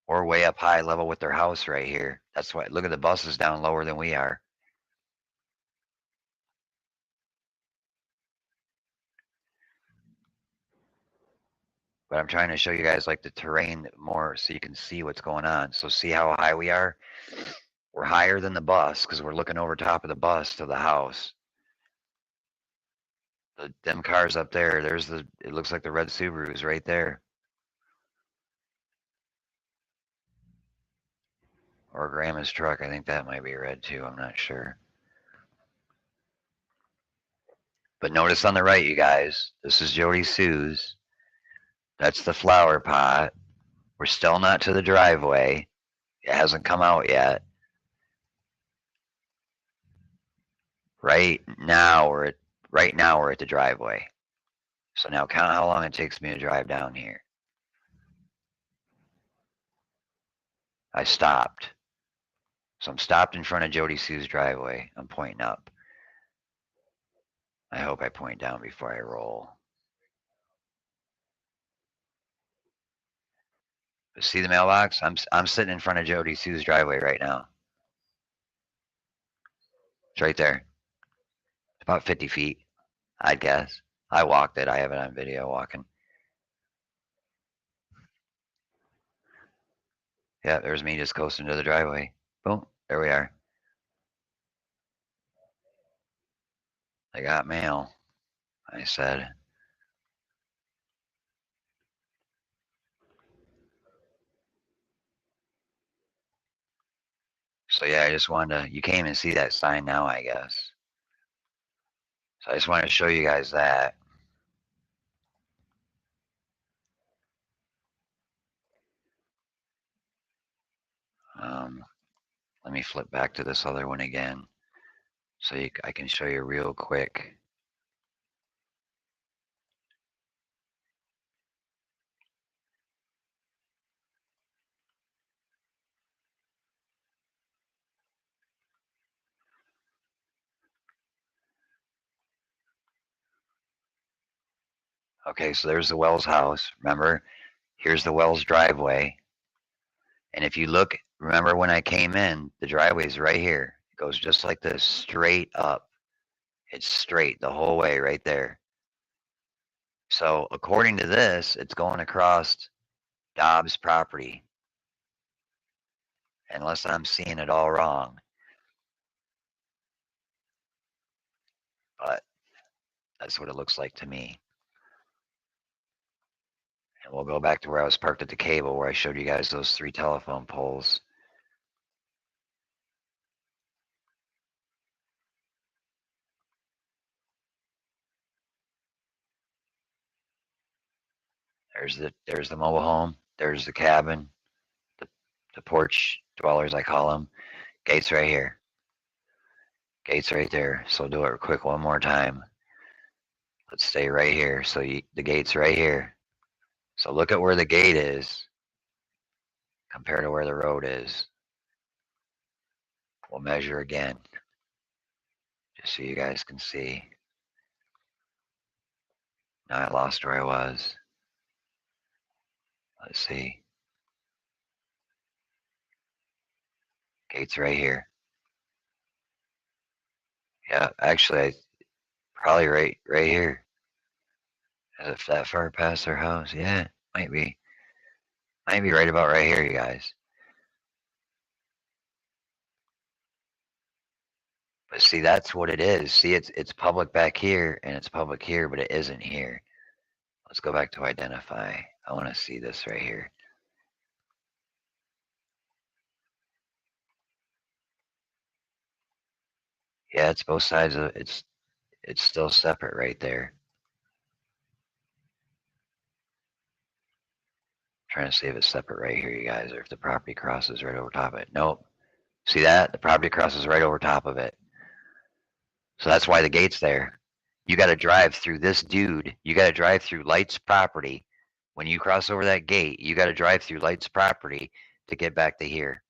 We're way up high level with their house right here. That's why, look at the buses down lower than we are. But I'm trying to show you guys like the terrain more so you can see what's going on. So see how high we are? We're higher than the bus because we're looking over top of the bus to the house. Them cars up there, it looks like the red Subarus right there. Or Grandma's truck. I think that might be red too. I'm not sure. But notice on the right, you guys, this is Jody Sue's. That's the flower pot. We're still not to the driveway. It hasn't come out yet. Right now we're at the driveway. So now count how long it takes me to drive down here. I stopped. So I'm stopped in front of Jody Sue's driveway. I'm pointing up. I hope I point down before I roll. But see the mailbox? I'm sitting in front of Jody Sue's driveway right now. It's right there. It's about 50 feet, I'd guess. I walked it. I have it on video walking. Yeah, there's me just coasting to the driveway. Boom, there we are. I got mail, I said. So yeah, I just wanted to, you came and see that sign now, I guess. So I just wanted to show you guys that. Let me flip back to this other one again so I can show you real quick. Okay, so there's the Wells house. Remember, here's the Wells driveway. And if you look, remember when I came in, the driveway's right here. It goes just like this, straight up. It's straight the whole way right there. So according to this, it's going across Dobbs' property. Unless I'm seeing it all wrong. But that's what it looks like to me. And we'll go back to where I was parked at the cable, where I showed you guys those 3 telephone poles. There's the mobile home. There's the cabin, the porch dwellers, I call them. Gates right here. Gates right there. So do it quick one more time. Let's stay right here. So the gate's right here. So look at where the gate is compared to where the road is. We'll measure again, just so you guys can see. Now I lost where I was. Let's see. Gate's right here. Yeah, actually, probably right here. Is it that far past their house? Yeah, might be. Might be right about right here, you guys. But see, that's what it is. See, it's public back here, and it's public here, but it isn't here. Let's go back to identify. I want to see this right here. Yeah, it's both sides of it's still separate right there. Trying to see if it's separate right here, you guys, or if the property crosses right over top of it. Nope. See that? The property crosses right over top of it. So that's why the gate's there. You got to drive through this dude. You got to drive through Light's property. When you cross over that gate, you got to drive through Light's property to get back to here.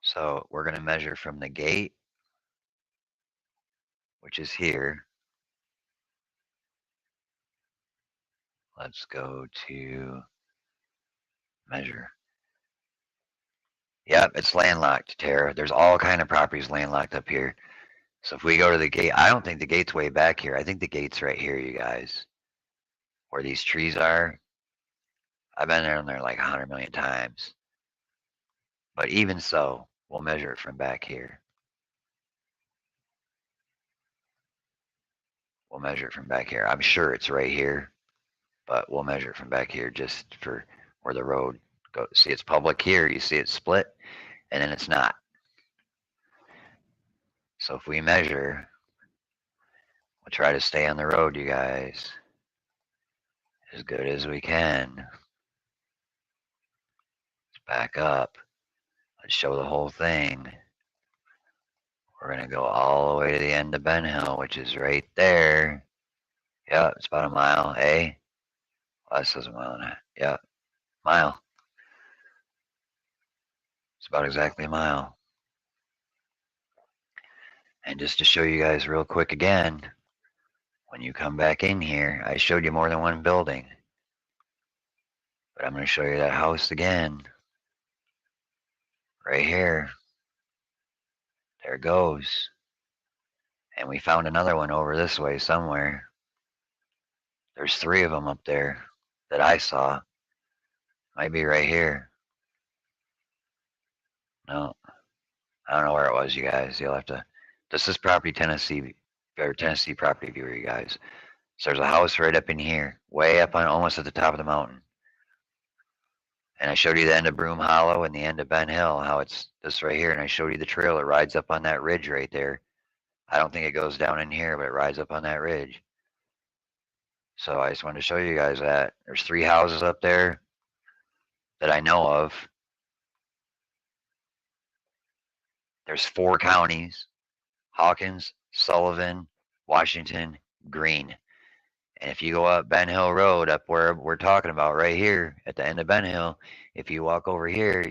So we're going to measure from the gate, which is here. Let's go to measure. Yep, it's landlocked, Tara. There's all kind of properties landlocked up here. So if we go to the gate, I don't think the gate's way back here. I think the gate's right here, you guys. Where these trees are. I've been there like 100 million times. But even so, we'll measure it from back here. We'll measure it from back here. I'm sure it's right here, but we'll measure it from back here just for where the road goes. See, it's public here. You see it split, and then it's not. So if we measure, we'll try to stay on the road, you guys, as good as we can. Let's back up. Let's show the whole thing. We're going to go all the way to the end of Ben Hill, which is right there. Yeah, it's about a mile, eh? Well, that says a mile and a half. Yeah, mile. It's about exactly a mile. And just to show you guys real quick again, when you come back in here, I showed you more than one building. But I'm going to show you that house again. Right here. There it goes. And we found another one over this way somewhere. There's 3 of them up there that I saw. Might be right here. No, I don't know where it was, you guys. You'll have to. This is property Tennessee, or Tennessee property viewer, you guys. So there's a house right up in here, way up on almost at the top of the mountain. And I showed you the end of Broom Hollow and the end of Ben Hill, how it's this right here. And I showed you the trail. It rides up on that ridge right there. I don't think it goes down in here, but it rides up on that ridge. So I just wanted to show you guys that. There's 3 houses up there that I know of. There's 4 counties: Hawkins, Sullivan, Washington, Greene. And if you go up Ben Hill Road, up where we're talking about right here at the end of Ben Hill, if you walk over here,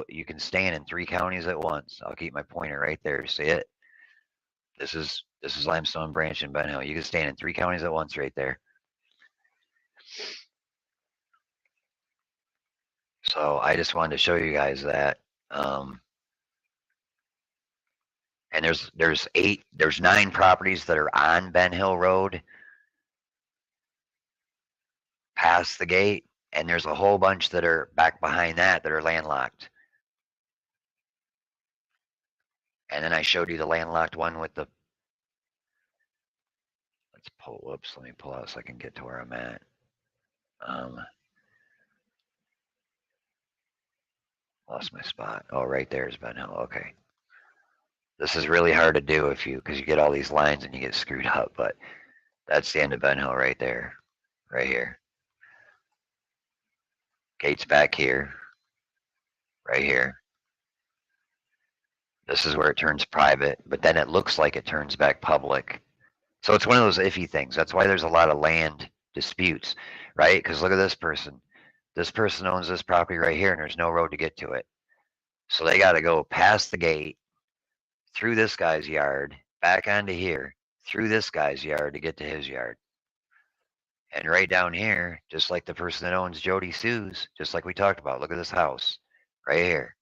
you can stand in 3 counties at once. I'll keep my pointer right there. See it? This is Limestone Branch in Ben Hill. You can stand in 3 counties at once right there. So I just wanted to show you guys that. And there's 9 properties that are on Ben Hill Road past the gate, and there's a whole bunch that are back behind that are landlocked. And then I showed you the landlocked one with the, let me pull out so I can get to where I'm at. Lost my spot. Oh, right there is Ben Hill. Okay. This is really hard to do because you get all these lines and you get screwed up, but that's the end of Ben Hill right there, right here. Gates back here, right here. This is where it turns private, but then it looks like it turns back public. So it's one of those iffy things. That's why there's a lot of land disputes, right? Because look at this person. This person owns this property right here, and there's no road to get to it. So they got to go past the gate, through this guy's yard, back onto here, through this guy's yard to get to his yard. And right down here, just like the person that owns Jody Sue's, just like we talked about, look at this house right here.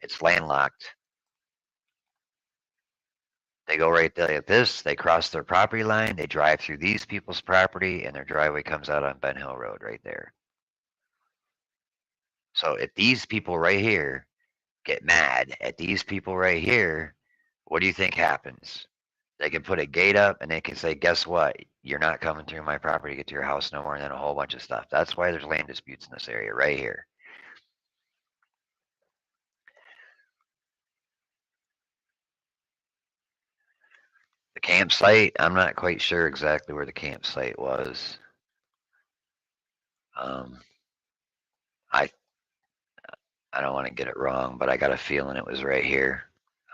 It's landlocked. They go right there like this, they cross their property line, they drive through these people's property, and their driveway comes out on Ben Hill Road right there. So if these people right here get mad at these people right here, what do you think happens? They can put a gate up and they can say, guess what? You're not coming through my property to get to your house no more, and then a whole bunch of stuff. That's why there's land disputes in this area right here. The campsite, I'm not quite sure exactly where the campsite was. I don't want to get it wrong, but I got a feeling it was right here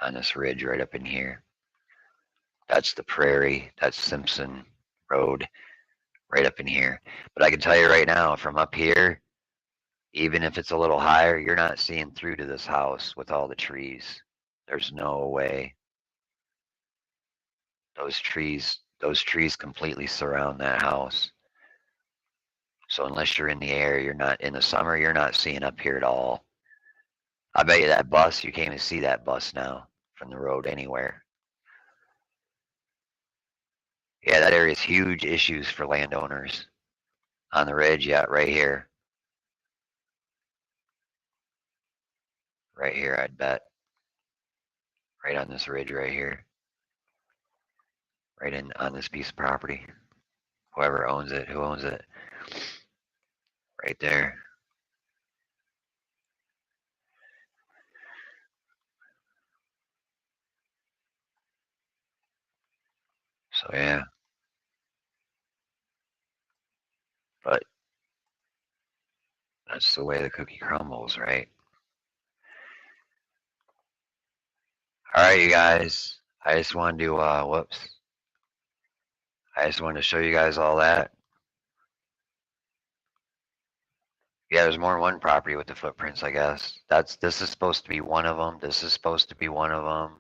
on this ridge right up in here. That's the prairie. That's Simpson Road right up in here. But I can tell you right now, from up here, even if it's a little higher, you're not seeing through to this house with all the trees. There's no way. Those trees completely surround that house. So unless you're in the air, you're not in the summer, you're not seeing up here at all. I bet you that bus, you can't even see that bus now from the road anywhere. Yeah, that area is huge issues for landowners. On the ridge, yeah, right here. Right here, I'd bet. Right on this ridge right here. Right in on this piece of property. Whoever owns it, who owns it. Right there. So yeah. But that's the way the cookie crumbles, right? All right, you guys. I just wanted to, whoops. I just wanted to show you guys all that. Yeah, there's more than one property with the footprints, I guess. This is supposed to be one of them. This is supposed to be one of them.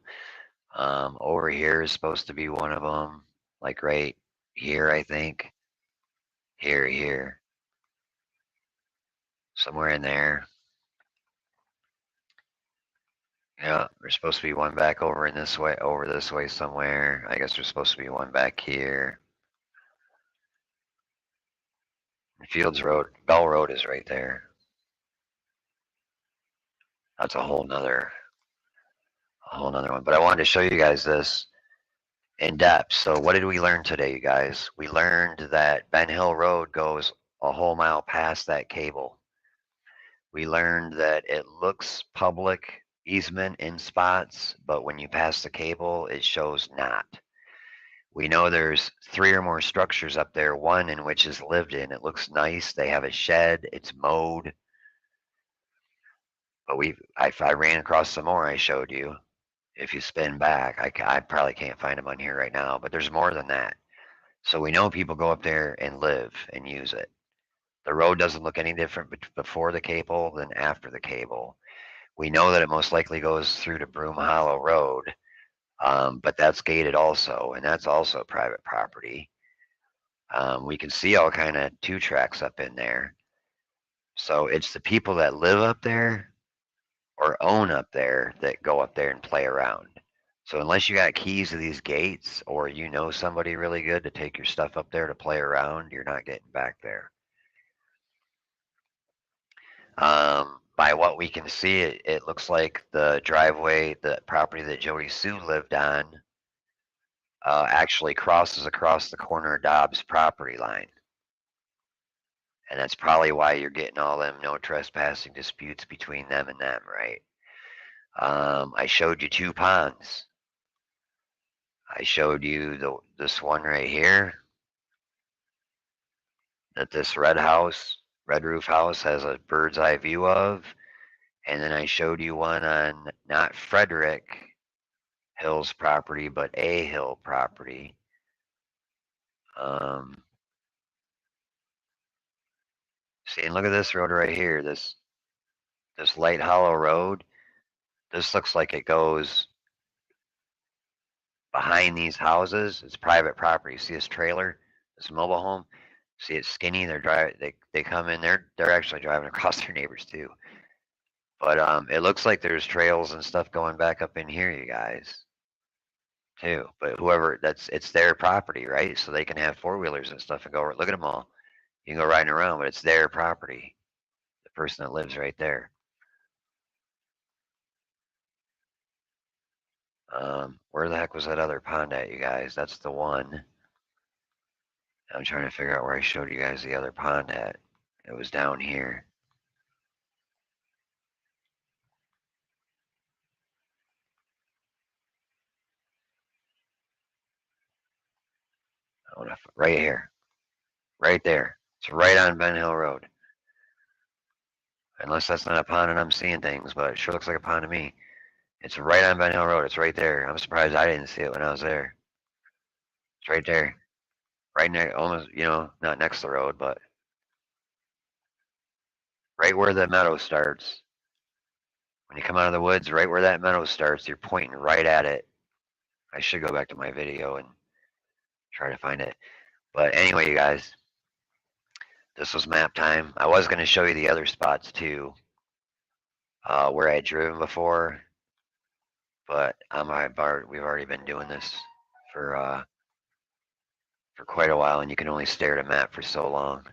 Over here is supposed to be one of them. Like right here, I think. Here. Somewhere in there. Yeah, there's supposed to be one back over this way somewhere. I guess there's supposed to be one back here. Fields Road, Bell Road is right there. That's a whole nother one. But I wanted to show you guys this in depth. So what did we learn today, you guys? We learned that Ben Hill Road goes a whole mile past that cable. We learned that it looks public easement in spots, but when you pass the cable, it shows not. We know there's 3 or more structures up there, one in which is lived in. It looks nice. They have a shed. It's mowed. But I ran across some more I showed you. If you spin back, I probably can't find them on here right now, but there's more than that. So we know people go up there and live and use it. The road doesn't look any different before the cable than after the cable. We know that it most likely goes through to Broom Hollow Road, but that's gated also, and that's also private property. We can see all kind of two tracks up in there. So it's the people that live up there or own up there that go up there and play around. So unless you got keys to these gates or you know somebody really good to take your stuff up there to play around, you're not getting back there. By what we can see, it looks like the driveway, the property that Jody Sue lived on, actually crosses across the corner of Dobbs' property line. And that's probably why you're getting all them no trespassing disputes between them and them, right? I showed you two ponds. I showed you this one right here that this red roof house has a bird's eye view of. And then I showed you one on not Frederick Hill's property, but A Hill property. See, and look at this road right here. This Light Hollow Road. This looks like it goes behind these houses. It's private property. See this trailer, this mobile home. See it's skinny. They're driving. They come in. They're actually driving across their neighbors too. But it looks like there's trails and stuff going back up in here, you guys, too. But whoever it's their property, right? So they can have four-wheelers and stuff and go. Look at them all. You can go riding around, but it's their property. The person that lives right there. Where the heck was that other pond at, you guys? That's the one. I'm trying to figure out where I showed you guys the other pond at. It was down here. Right here. Right there. It's right on Ben Hill Road. Unless that's not a pond and I'm seeing things, but it sure looks like a pond to me. It's right on Ben Hill Road. It's right there. I'm surprised I didn't see it when I was there. It's right there. Right near, almost, not next to the road, but right where the meadow starts. When you come out of the woods, right where that meadow starts, you're pointing right at it. I should go back to my video and try to find it. But anyway, you guys, this was map time. I was going to show you the other spots too, where I had driven before, but we've already been doing this for quite a while, and you can only stare at a map for so long.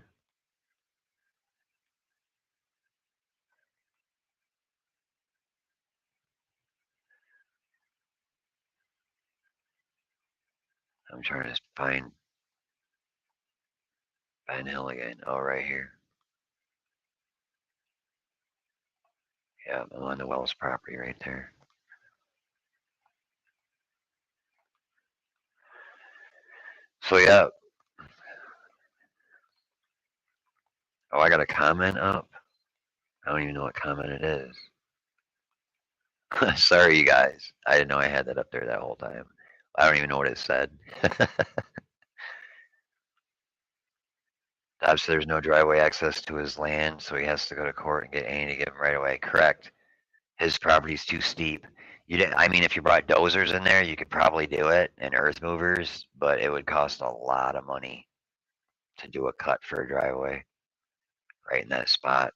I'm trying to find Ben Hill again. Oh, right here. Yeah, I'm on the Wells property right there. So yeah. Oh, I got a comment up. I don't even know what comment it is. Sorry, you guys. I didn't know I had that up there that whole time. I don't even know what it said. Obviously, there's no driveway access to his land, so he has to go to court and get Annie to give him right away. Correct. His property's too steep. I mean, if you brought dozers in there, you could probably do it, and earth movers, but it would cost a lot of money to do a cut for a driveway right in that spot.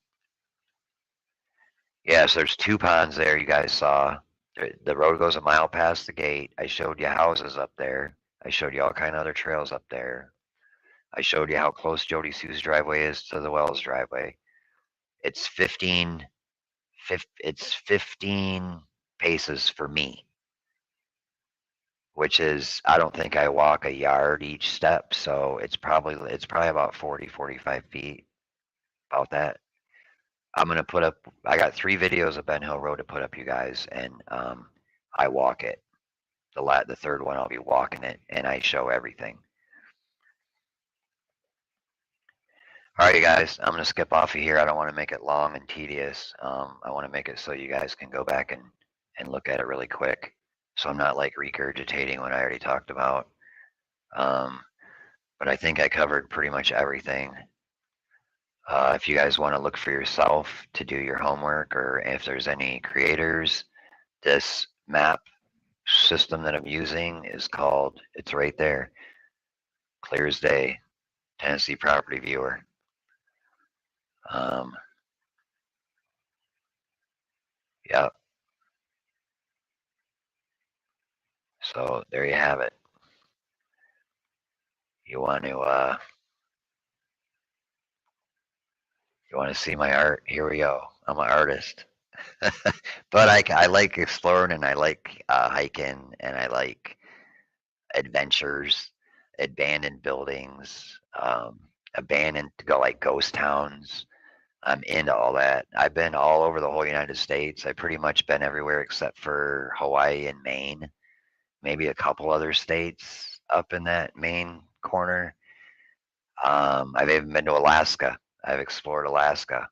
Yeah, so there's two ponds there you guys saw. The road goes a mile past the gate. I showed you houses up there. I showed you all kind of other trails up there. I showed you how close Jody Sue's driveway is to the Wells driveway. It's 15 paces for me, which is, I don't think I walk a yard each step, so it's probably about 40, 45 feet, about that. I'm gonna put up. I got 3 videos of Ben Hill Road to put up, you guys, and I walk it. The third one I'll be walking it, and I show everything. All right, you guys, I'm gonna skip off of here. I don't want to make it long and tedious. I want to make it so you guys can go back and look at it really quick, so I'm not like regurgitating what I already talked about. But I think I covered pretty much everything. If you guys want to look for yourself to do your homework, or if there's any creators, this map system that I'm using is called, it's right there, clear as day, Tennessee Property Viewer. Yeah. So there you have it. You want to see my art? Here we go. I'm an artist. But I like exploring, and I like hiking, and I like adventures, abandoned buildings, abandoned like ghost towns. I'm into all that. I've been all over the whole United States. I've pretty much been everywhere except for Hawaii and Maine, maybe a couple other states up in that Maine corner. I've even been to Alaska. I've explored Alaska.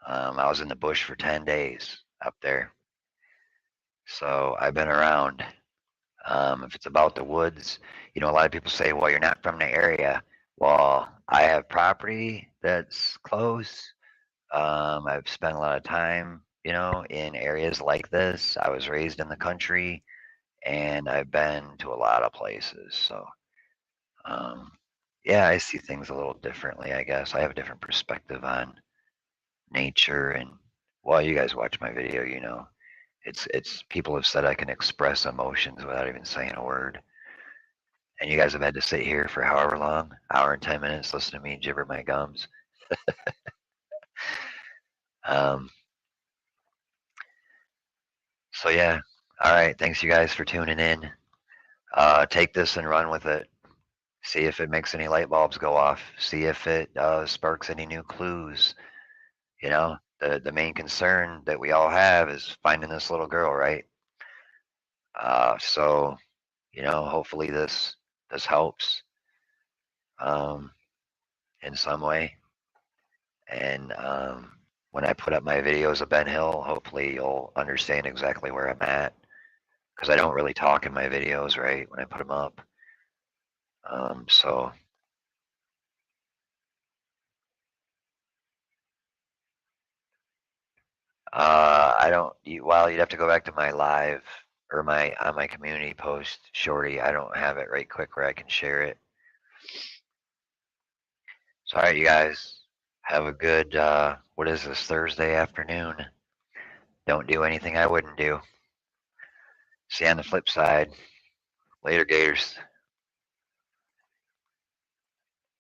I was in the bush for 10 days up there. So I've been around. If it's about the woods, a lot of people say, well, you're not from the area. Well, I have property that's close. I've spent a lot of time, in areas like this. I was raised in the country, and I've been to a lot of places. So, yeah, I see things a little differently, I guess. I have a different perspective on nature, and well, you guys watch my video, it's people have said I can express emotions without even saying a word. And you guys have had to sit here for however long, hour and 10 minutes, listen to me gibber my gums. So yeah, all right. Thanks you guys for tuning in. Take this and run with it. See if it makes any light bulbs go off. See if it sparks any new clues. The main concern that we all have is finding this little girl, right? So, hopefully this helps in some way. And when I put up my videos of Ben Hill, hopefully you'll understand exactly where I'm at, because I don't really talk in my videos, right, when I put them up. So I don't. Well, you'd have to go back to my live or my community post, Shorty. I don't have it right quick where I can share it. So, all right, you guys, have a good. What is this, Thursday afternoon? Don't do anything I wouldn't do. See you on the flip side. Later, Gators.